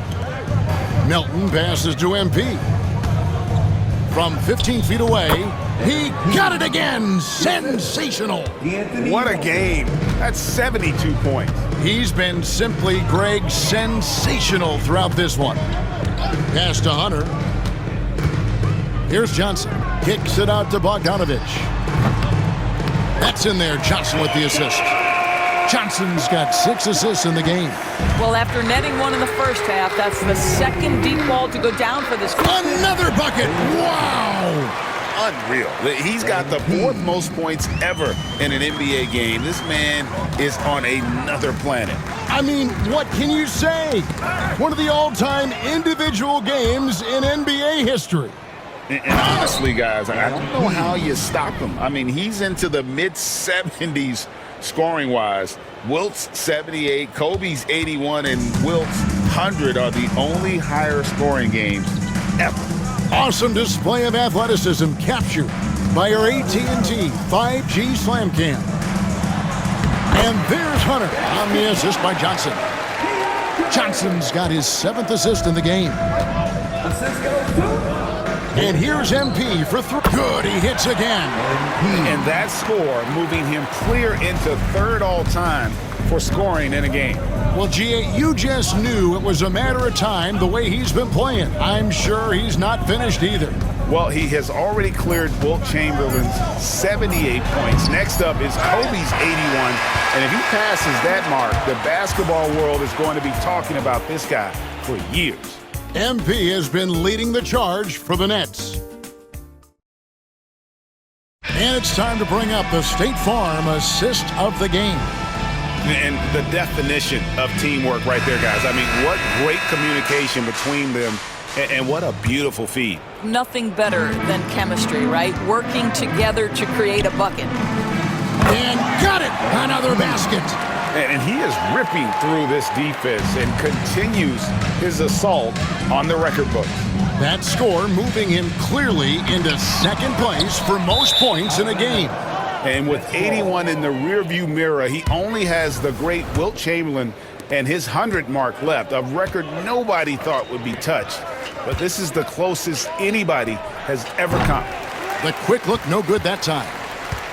Melton passes to MP. From 15 feet away, he got it again. Sensational. What a game. That's 72 points. He's been simply, Greg, sensational throughout this one. Pass to Hunter. Here's Johnson. Kicks it out to Bogdanovich. That's in there. Johnson with the assist. Johnson's got 6 assists in the game. Well, after netting one in the first half, that's the second deep ball to go down for this game. Another bucket. Wow. Unreal. He's got the 4th most points ever in an NBA game. This man is on another planet. I mean, what can you say? One of the all-time individual games in NBA history. And honestly, guys, I don't know how you stop him. I mean, he's into the mid-70s scoring-wise. Wilt's 78, Kobe's 81, and Wilt's 100 are the only higher scoring games ever. Awesome display of athleticism captured by our AT&T 5G Slam Cam. And there's Hunter on the assist by Johnson. Johnson's got his 7th assist in the game. And here's MP for 3. Good, he hits again. And that score moving him clear into 3rd all-time for scoring in a game. Well, G.A., you just knew it was a matter of time the way he's been playing. I'm sure he's not finished either. Well, he has already cleared Wilt Chamberlain's 78 points. Next up is Kobe's 81. And if he passes that mark, the basketball world is going to be talking about this guy for years. MP has been leading the charge for the Nets. And it's time to bring up the State Farm assist of the game. And the definition of teamwork right there, guys. I mean, what great communication between them, and what a beautiful feed. Nothing better than chemistry, right? Working together to create a bucket. And got it! Another basket. And he is ripping through this defense and continues his assault on the record books. That score moving him clearly into 2nd place for most points in a game. And with 81 in the rearview mirror, he only has the great Wilt Chamberlain and his 100 mark left, a record nobody thought would be touched. But this is the closest anybody has ever come. The quick look, no good that time.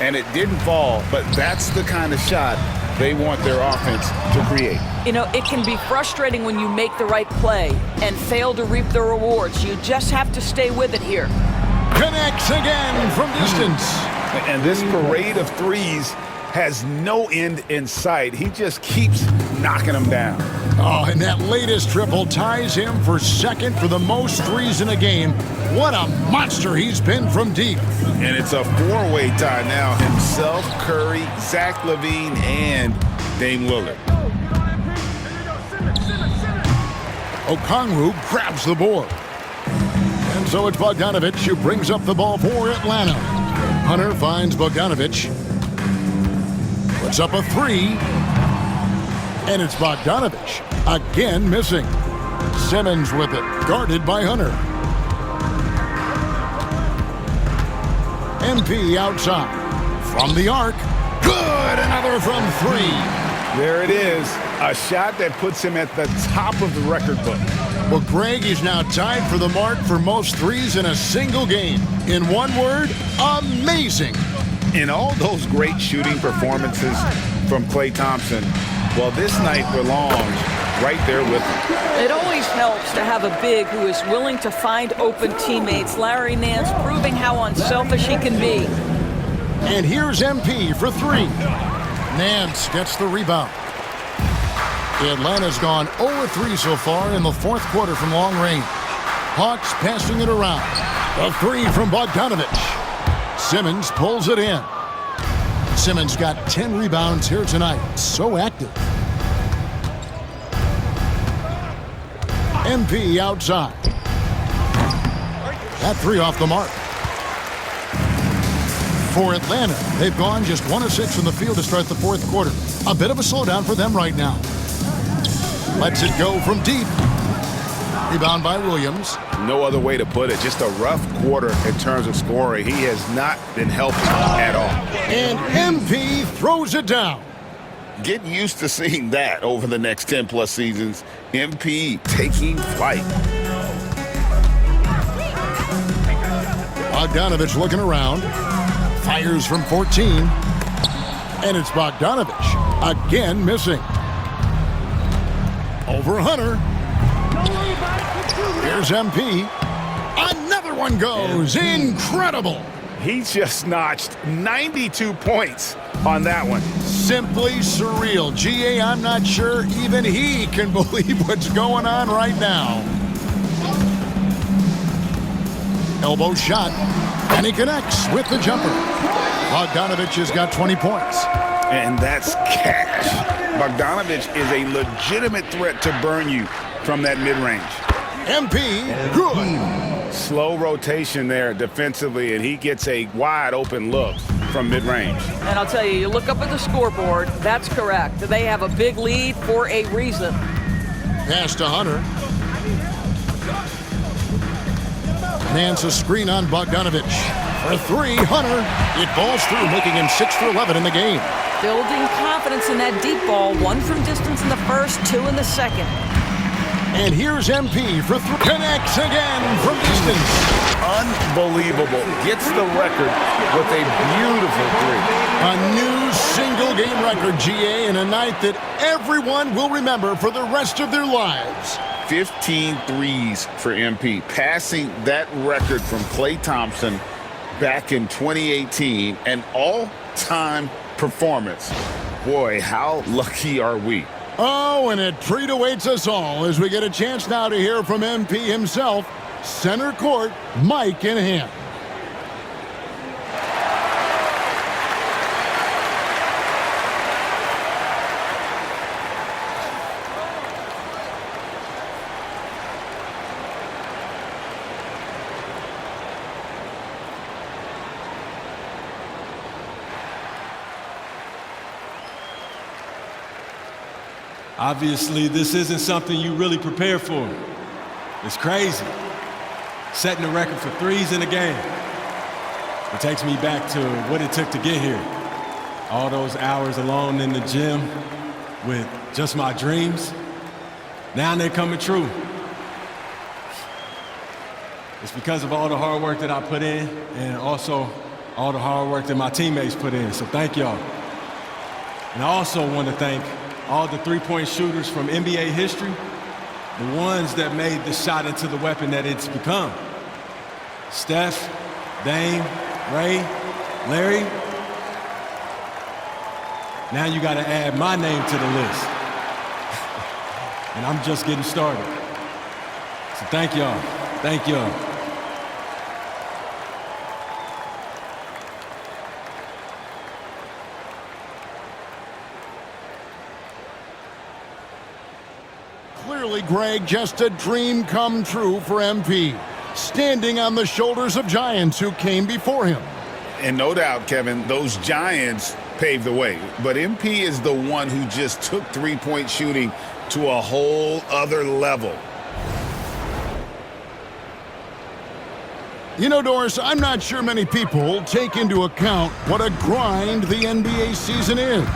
And it didn't fall, but that's the kind of shot they want their offense to create. You know, it can be frustrating when you make the right play and fail to reap the rewards. You just have to stay with it here. Connects again from distance. And this parade of threes has no end in sight. He just keeps knocking them down. Oh, and that latest triple ties him for 2nd for the most threes in a game. What a monster he's been from deep. And it's a 4-way tie now. Himself, Curry, Zach LaVine, and Dame Lillard. Okongwu grabs the board. And so it's Bogdanovic who brings up the ball for Atlanta. Hunter finds Bogdanovic. Puts up a 3. And it's Bogdanovic again missing. Simmons with it, guarded by Hunter. MP outside. From the arc. Good! Another from 3. There it is. A shot that puts him at the top of the record book. Well, Greg is now tied for the mark for most threes in a single game. In one word, amazing. In all those great shooting performances from Klay Thompson, well, this night belongs right there with him. It always helps to have a big who is willing to find open teammates. Larry Nance proving how unselfish he can be. And here's MP for 3. Nance gets the rebound. Atlanta's gone 0-3 so far in the 4th quarter from long range. Hawks passing it around. A 3 from Bogdanovic. Simmons pulls it in. Simmons got 10 rebounds here tonight. So active. MP outside. That 3 off the mark. For Atlanta, they've gone just 1 of 6 from the field to start the 4th quarter. A bit of a slowdown for them right now. Lets it go from deep. Rebound by Williams. No other way to put it. Just a rough quarter in terms of scoring. He has not been helped at all. And MP throws it down. Get used to seeing that over the next 10-plus seasons. MP taking flight. Bogdanovic looking around. Fires from 14. And it's Bogdanovic again missing. Over Hunter. Here's MP. Another one goes. Incredible. He just notched 92 points on that one. Simply surreal. GA, I'm not sure even he can believe what's going on right now. Elbow shot. And he connects with the jumper. Bogdanovic has got 20 points. And that's cash. Bogdanovic is a legitimate threat to burn you from that mid-range. MP, good. Slow rotation there defensively, and he gets a wide open look from mid-range. And I'll tell you, you look up at the scoreboard, that's correct. They have a big lead for a reason. Pass to Hunter. Nance a screen on Bogdanovich. For three, Hunter. It falls through, making him 6 for 11 in the game. Building confidence in that deep ball. 1 from distance in the first, 2 in the second. And here's MP for three. Connects again from distance. Unbelievable. Gets the record with a beautiful three. A new single-game record, GA, in a night that everyone will remember for the rest of their lives. 15 threes for MP, passing that record from Klay Thompson back in 2018, an all-time performance. Boy, how lucky are we? Oh, and a treat awaits us all as we get a chance now to hear from MP himself. Center court, mic in hand. Obviously, this isn't something you really prepare for. It's crazy. Setting the record for threes in a game. It takes me back to what it took to get here. All those hours alone in the gym with just my dreams. Now they're coming true. It's because of all the hard work that I put in and also all the hard work that my teammates put in. So thank y'all. And I also want to thank all the three-point shooters from NBA history, the ones that made the shot into the weapon that it's become. Steph, Dame, Ray, Larry. Now you got to add my name to the list. And I'm just getting started. So thank y'all. Thank y'all. Clearly, Greg, just a dream come true for MP. Standing on the shoulders of giants who came before him. And no doubt, Kevin, those giants paved the way. But MP is the one who just took three-point shooting to a whole other level. You know, Doris, I'm not sure many people take into account what a grind the NBA season is.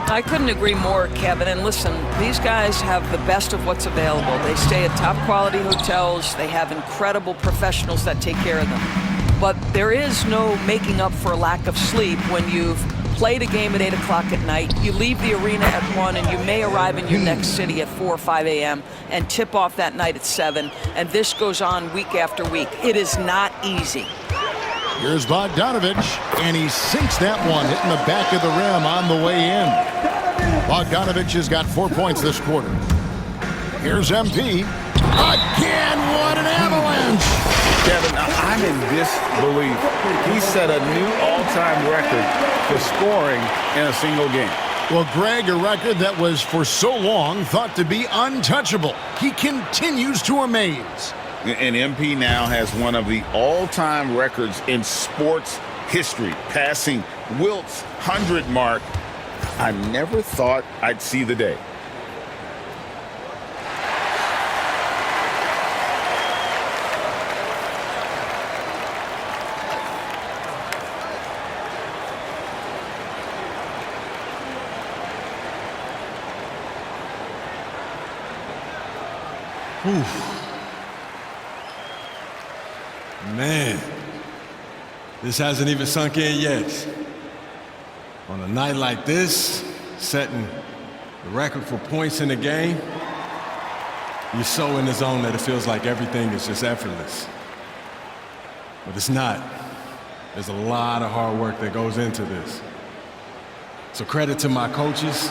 I couldn't agree more, Kevin. And listen, these guys have the best of what's available. They stay at top quality hotels. They have incredible professionals that take care of them. But there is no making up for a lack of sleep when you've played a game at 8 o'clock at night, you leave the arena at 1, and you may arrive in your next city at 4 or 5 a.m. and tip off that night at 7. And this goes on week after week. It is not easy. Here's Bogdanovich, and he sinks that one, hitting the back of the rim on the way in. Bogdanovich has got 4 points this quarter. Here's MP. Again, what an avalanche! Kevin, I'm in disbelief. He set a new all-time record for scoring in a single game. Well, Greg, a record that was for so long thought to be untouchable. He continues to amaze. And MP now has one of the all-time records in sports history, passing Wilt's 100 mark. I never thought I'd see the day. Man, this hasn't even sunk in yet. On a night like this, setting the record for points in a game, you're so in the zone that it feels like everything is just effortless. But it's not. There's a lot of hard work that goes into this. So credit to my coaches,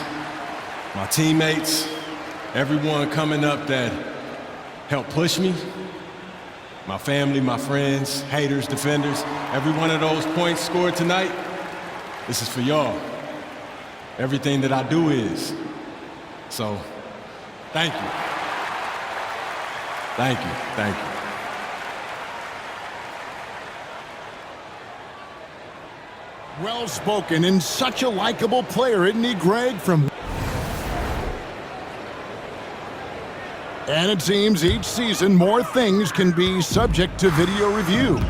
my teammates, everyone coming up that helped push me, my family, my friends, haters, defenders. Every one of those points scored tonight, this is for y'all. Everything that I do is. So, thank you. Thank you, thank you. Well spoken and such a likable player, isn't he, Greg? And it seems each season more things can be subject to video review.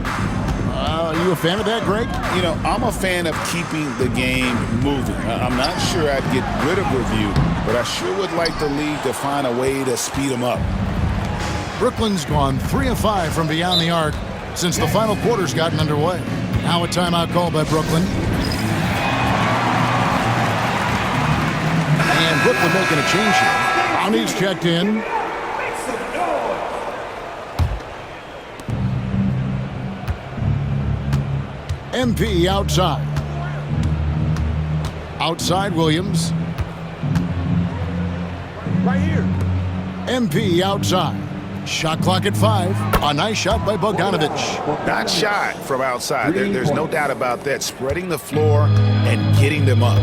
Are you a fan of that, Greg? You know, I'm a fan of keeping the game moving. I'm not sure I'd get rid of review, but I sure would like the league to find a way to speed them up. Brooklyn's gone 3 of 5 from beyond the arc since the final quarter's gotten underway. Now a timeout call by Brooklyn. And Brooklyn making a change here. Brownie's checked in. MP outside. Outside Williams. Right here. MP outside. Shot clock at 5. A nice shot by Bogdanovich. Not shot from outside. There's no doubt about that. Spreading the floor and getting them up.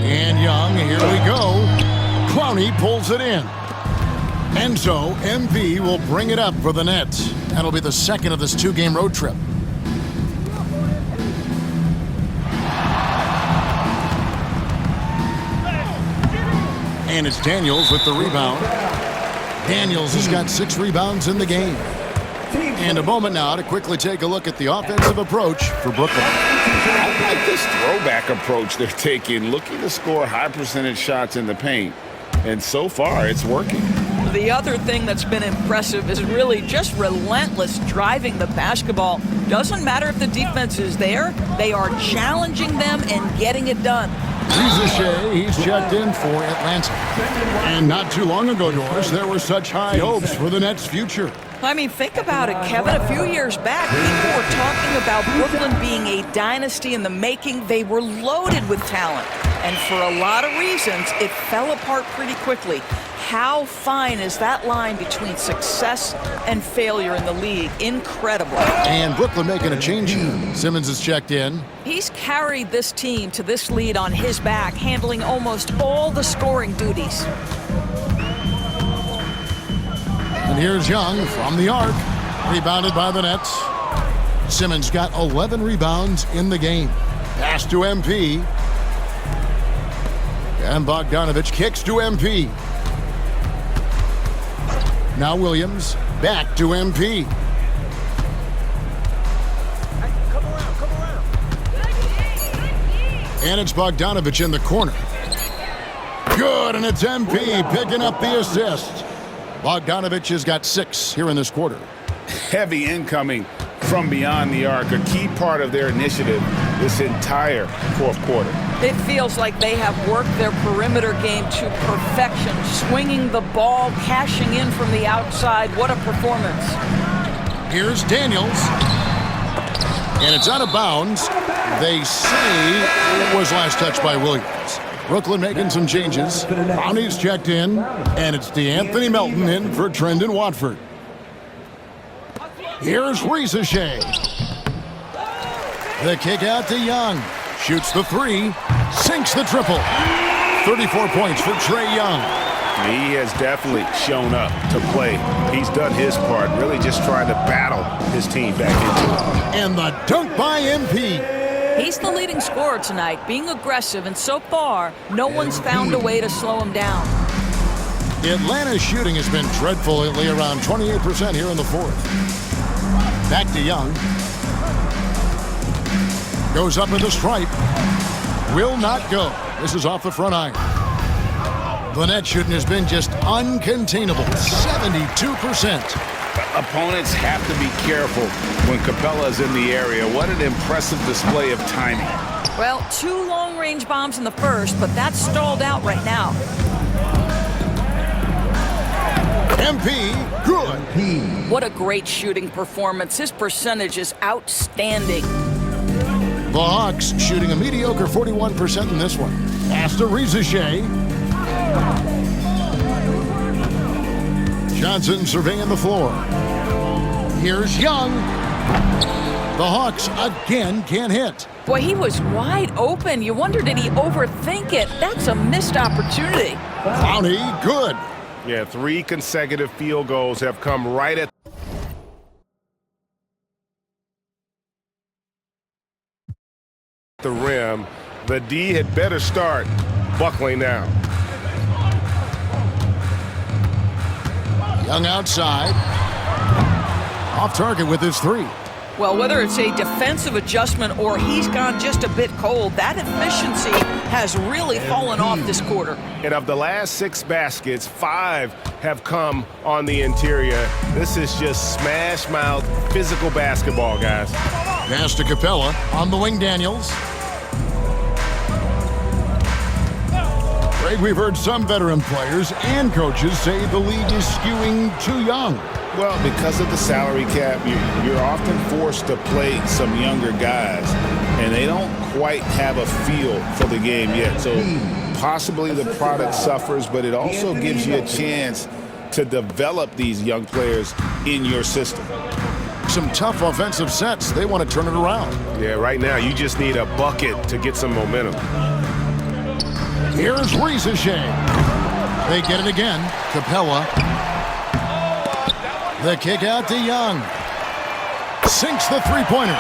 And Young, here we go. Clowney pulls it in. And so MP will bring it up for the Nets. That'll be the second of this 2-game road trip. And it's Daniels with the rebound. Daniels has got 6 rebounds in the game. And a moment now to quickly take a look at the offensive approach for Brooklyn. I like this throwback approach they're taking, looking to score high percentage shots in the paint. And so far, it's working. The other thing that's been impressive is really just relentless driving the basketball. Doesn't matter if the defense is there, they are challenging them and getting it done. Risacher, he's checked in for Atlanta. And not too long ago, Doris, there were such high hopes for the Nets' future. I mean, think about it, Kevin. A few years back, people were talking about Brooklyn being a dynasty in the making. They were loaded with talent. And for a lot of reasons, it fell apart pretty quickly. How fine is that line between success and failure in the league? Incredible. And Brooklyn making a change here. Simmons is checked in. He's carried this team to this lead on his back, handling almost all the scoring duties. And here's Young from the arc. Rebounded by the Nets. Simmons got 11 rebounds in the game. Pass to MP. And Bogdanovich kicks to MP. Now Williams back to MP. And it's Bogdanovich in the corner. Good, and it's MP picking up the assist. Bogdanovich has got 6 here in this quarter. Heavy incoming from beyond the arc, a key part of their initiative this entire fourth quarter. It feels like they have worked their perimeter game to perfection, swinging the ball, cashing in from the outside. What a performance. Here's Daniels. And it's out of bounds. They say it was last touched by Williams. Brooklyn making some changes. Brownie's checked in. And it's DeAnthony Melton in for Trendon Watford. Here's Risacher. The kick out to Young. Shoots the 3. Sinks the triple. 34 points for Trae Young. He has definitely shown up to play. He's done his part, really just trying to battle his team back into it. And the dunk by MP. He's the leading scorer tonight, being aggressive, and so far, no one's found a way to slow him down. Atlanta's shooting has been dreadful lately, around 28% here in the fourth. Back to Young. Goes up in the stripe. Will not go. This is off the front iron. The net shooting has been just uncontainable. 72%. Opponents have to be careful when Capella's in the area. What an impressive display of timing. Well, 2 long-range bombs in the first, but that's stalled out right now. MP, good. What a great shooting performance. His percentage is outstanding. The Hawks shooting a mediocre 41% in this one. Pass to Risacher. Johnson surveying the floor. Here's Young. The Hawks again can't hit. Boy, he was wide open. You wonder, did he overthink it? That's a missed opportunity. Clowney, good. Yeah, 3 consecutive field goals have come right at the rim. The D had better start buckling now. Young outside. Off target with his three. Well, whether it's a defensive adjustment or he's gone just a bit cold, that efficiency has really fallen off this quarter. And of the last 6 baskets, 5 have come on the interior. This is just smash mouth physical basketball, guys. Pass to Capella on the wing, Daniels. Greg, we've heard some veteran players and coaches say the league is skewing too young. Well, because of the salary cap, you're often forced to play some younger guys, and they don't quite have a feel for the game yet. So possibly the product suffers, but it also gives you a chance to develop these young players in your system. Some tough offensive sets. They want to turn it around. Yeah, right now you just need a bucket to get some momentum. Here's Risacher. They get it again. Capella. The kick out to Young. Sinks the three-pointer.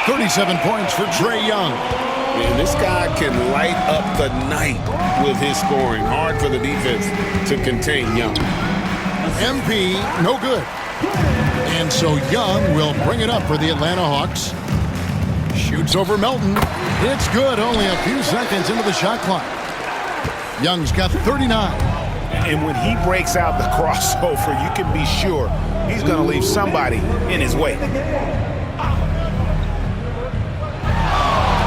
37 points for Trae Young. Man, this guy can light up the night with his scoring. Hard for the defense to contain Young. MP, no good. And so Young will bring it up for the Atlanta Hawks. Shoots over Melton. It's good, only a few seconds into the shot clock. Young's got 39. And when he breaks out the crossover, you can be sure he's going to leave somebody in his way.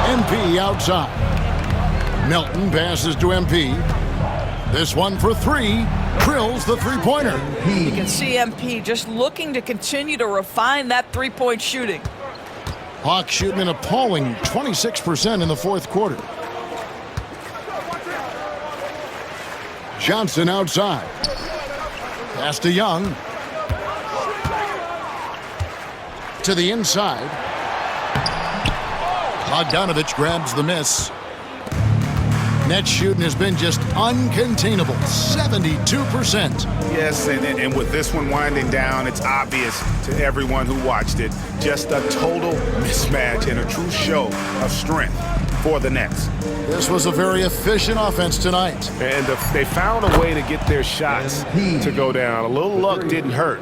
MP outside. Melton passes to MP. This one for 3. Drills the three-pointer. You can see MP just looking to continue to refine that three-point shooting. Hawks shooting an appalling 26% in the fourth quarter. Johnson outside. Pass to Young. To the inside. Bogdanovich grabs the miss. Net shooting has been just uncontainable, 72%. Yes, and with this one winding down, it's obvious to everyone who watched it. Just a total mismatch and a true show of strength for the Nets. This was a very efficient offense tonight. And they found a way to get their shots to go down. A little luck didn't hurt.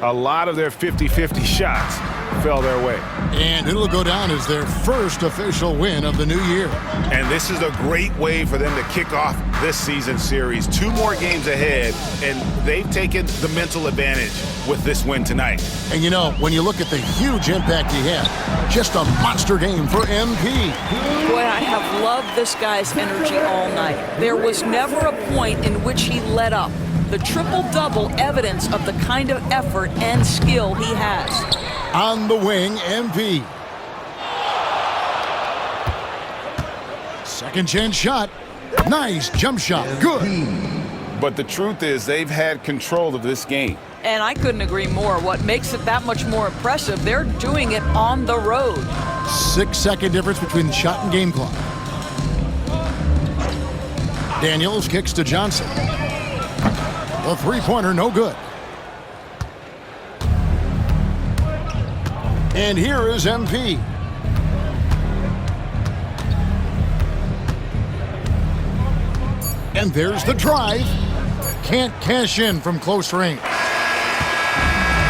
A lot of their 50-50 shots fell their way. And it'll go down as their first official win of the new year. And this is a great way for them to kick off this season series. 2 more games ahead, and they've taken the mental advantage with this win tonight. And you know, when you look at the huge impact he had, just a monster game for MP. Boy, I have loved this guy's energy all night. There was never a point in which he let up. The triple-double evidence of the kind of effort and skill he has. On the wing, MP. Second chance shot. Nice jump shot. Good. But the truth is they've had control of this game. And I couldn't agree more. What makes it that much more impressive, they're doing it on the road. 6-second difference between the shot and game clock. Daniels kicks to Johnson. The three-pointer, no good. And here is MP. And there's the drive. Can't cash in from close range.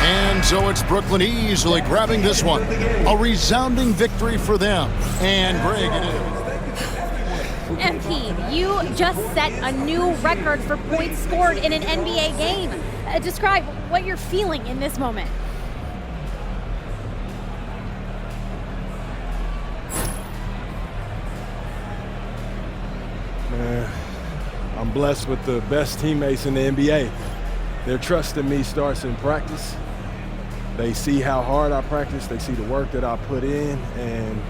And so it's Brooklyn easily grabbing this one. A resounding victory for them. And Greg, it is. MP, you just set a new record for points scored in an NBA game. Describe what you're feeling in this moment. Man, I'm blessed with the best teammates in the NBA. Their trust in me starts in practice. They see how hard I practice, they see the work that I put in, and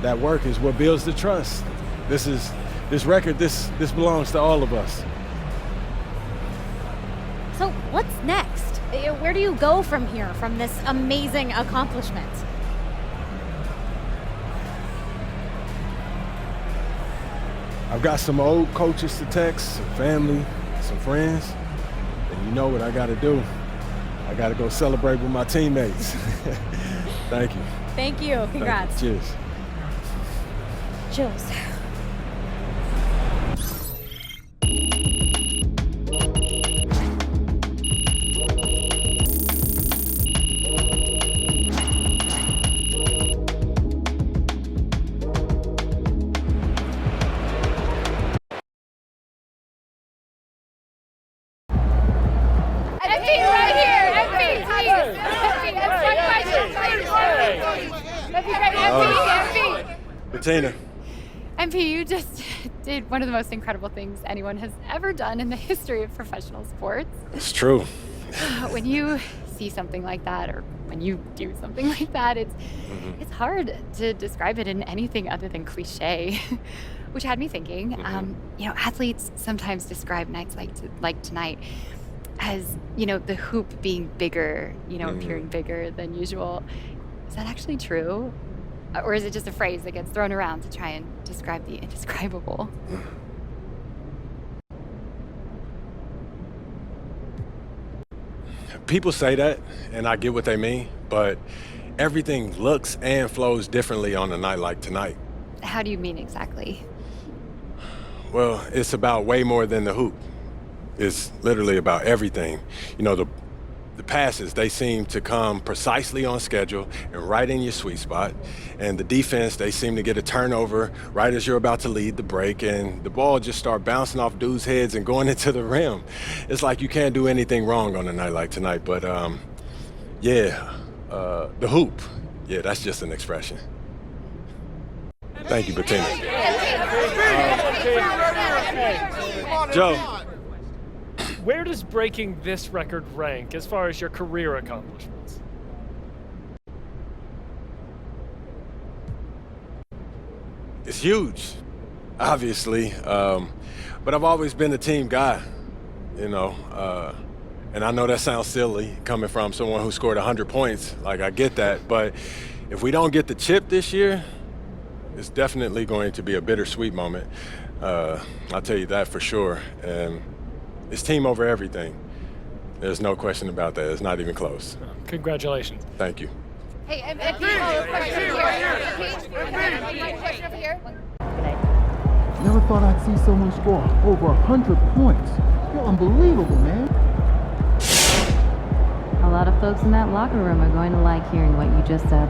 that work is what builds the trust. This record belongs to all of us. So what's next? Where do you go from here, from this amazing accomplishment? I've got some old coaches to text, some family, some friends, and you know what I gotta do. I gotta go celebrate with my teammates. Thank you. Thank you. Congrats. Cheers. Jules. That'd be great. MP. Bettina. MP, you just did one of the most incredible things anyone has ever done in the history of professional sports. It's true. When you see something like that, or when you do something like that, it's hard to describe it in anything other than cliche. Which had me thinking, you know, athletes sometimes describe nights like tonight as, you know, the hoop being bigger, you know, appearing bigger than usual. Is that actually true? Or is it just a phrase that gets thrown around to try and describe the indescribable? People say that, and I get what they mean, but everything looks and flows differently on a night like tonight. How do you mean exactly? Well, it's about way more than the hoop. It's literally about everything. You know, the passes, they seem to come precisely on schedule and right in your sweet spot. And the defense, they seem to get a turnover right as you're about to lead the break, and the ball just start bouncing off dudes' heads and going into the rim. It's like you can't do anything wrong on a night like tonight. But the hoop, yeah, that's just an expression. Thank you, Bettina. Joe. Where does breaking this record rank as far as your career accomplishments? It's huge, obviously, but I've always been a team guy, you know, and I know that sounds silly coming from someone who scored 100 points. Like, I get that, but if we don't get the chip this year, it's definitely going to be a bittersweet moment. I'll tell you that for sure. And it's team over everything. There's no question about that. It's not even close. Congratulations. Thank you. Hey, MP, question over here. Never thought I'd see someone score over 100 points. You're unbelievable, man. A lot of folks in that locker room are going to like hearing what you just said.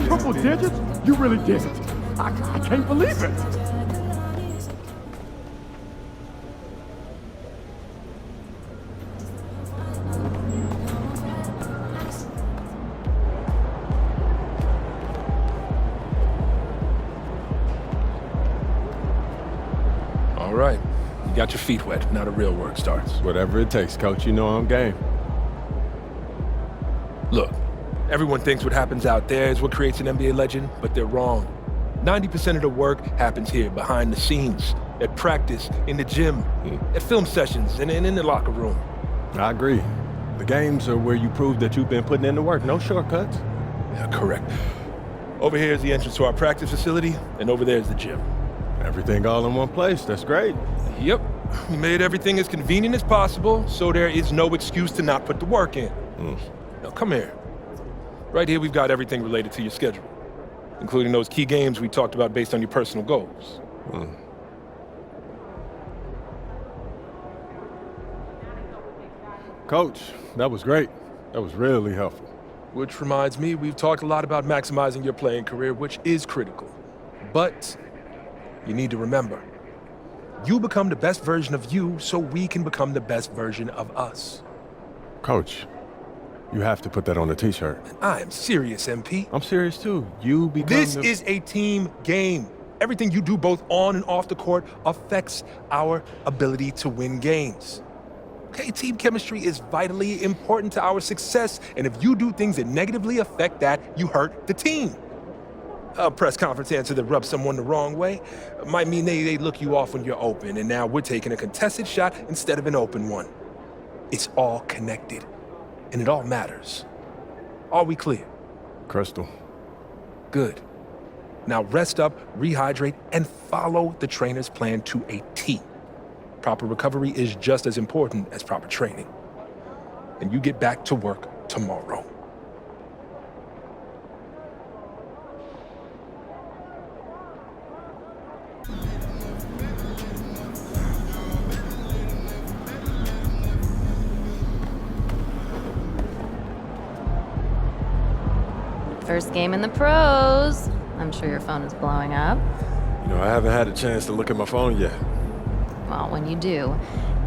Triple digits? You really did it. I can't believe it. All right. You got your feet wet. Now the real work starts. Whatever it takes, Coach. You know I'm game. Look, everyone thinks what happens out there is what creates an NBA legend, but they're wrong. 90% of the work happens here, behind the scenes, at practice, in the gym, at film sessions, and in the locker room. I agree. The games are where you prove that you've been putting in the work. No shortcuts. Yeah, correct. Over here is the entrance to our practice facility, and over there is the gym. Everything all in one place. That's great. Yep. We made everything as convenient as possible, so there is no excuse to not put the work in. Now, come here. Right here, we've got everything related to your schedule, including those key games we talked about based on your personal goals. Coach, that was great. That was really helpful. Which reminds me, we've talked a lot about maximizing your playing career, which is critical. But you need to remember, you become the best version of you so we can become the best version of us. Coach, you have to put that on a t-shirt. I am serious, MP. I'm serious too. You become This is a team game. Everything you do both on and off the court affects our ability to win games. Okay, team chemistry is vitally important to our success, and if you do things that negatively affect that, you hurt the team. A press conference answer that rubs someone the wrong way might mean they look you off when you're open, and now we're taking a contested shot instead of an open one. It's all connected, and it all matters. Are we clear? Crystal. Good. Now rest up, rehydrate, and follow the trainer's plan to a T. Proper recovery is just as important as proper training. And you get back to work tomorrow. First game in the pros. I'm sure your phone is blowing up. You know, I haven't had a chance to look at my phone yet. Well, when you do,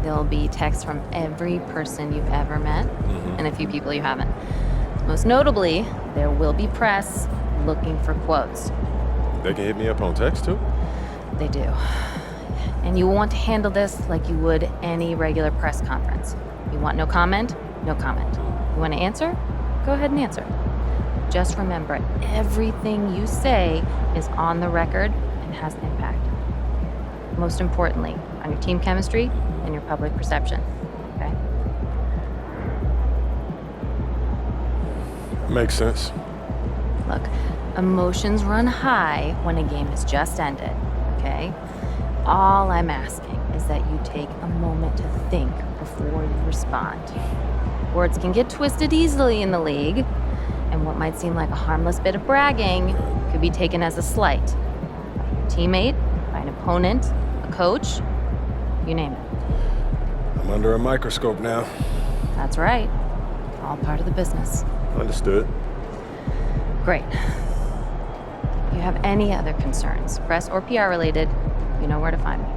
there'll be texts from every person you've ever met and a few people you haven't. Most notably, there will be press looking for quotes. They can hit me up on text too? They do. And you will want to handle this like you would any regular press conference. You want no comment? No comment. You want to answer? Go ahead and answer. Just remember, everything you say is on the record and has impact. Most importantly, on your team chemistry and your public perception, okay? Makes sense. Look, emotions run high when a game has just ended, okay? All I'm asking is that you take a moment to think before you respond. Words can get twisted easily in the league, and what might seem like a harmless bit of bragging could be taken as a slight by your teammate, by an opponent, a coach, you name it. I'm under a microscope now. That's right. All part of the business. Understood. Great. If you have any other concerns, press or PR related, you know where to find me.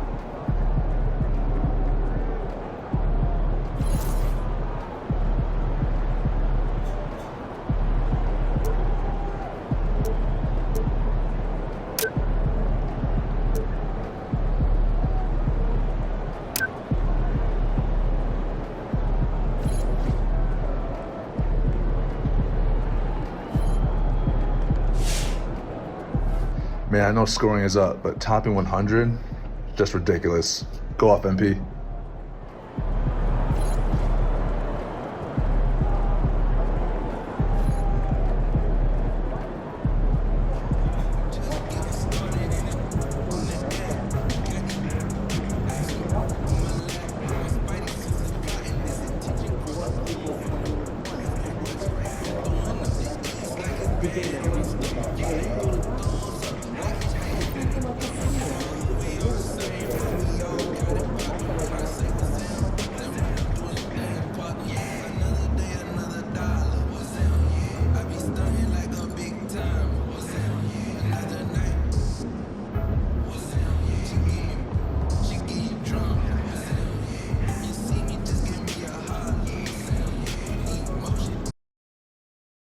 Man, I know scoring is up, but topping 100, just ridiculous. Go off, MP.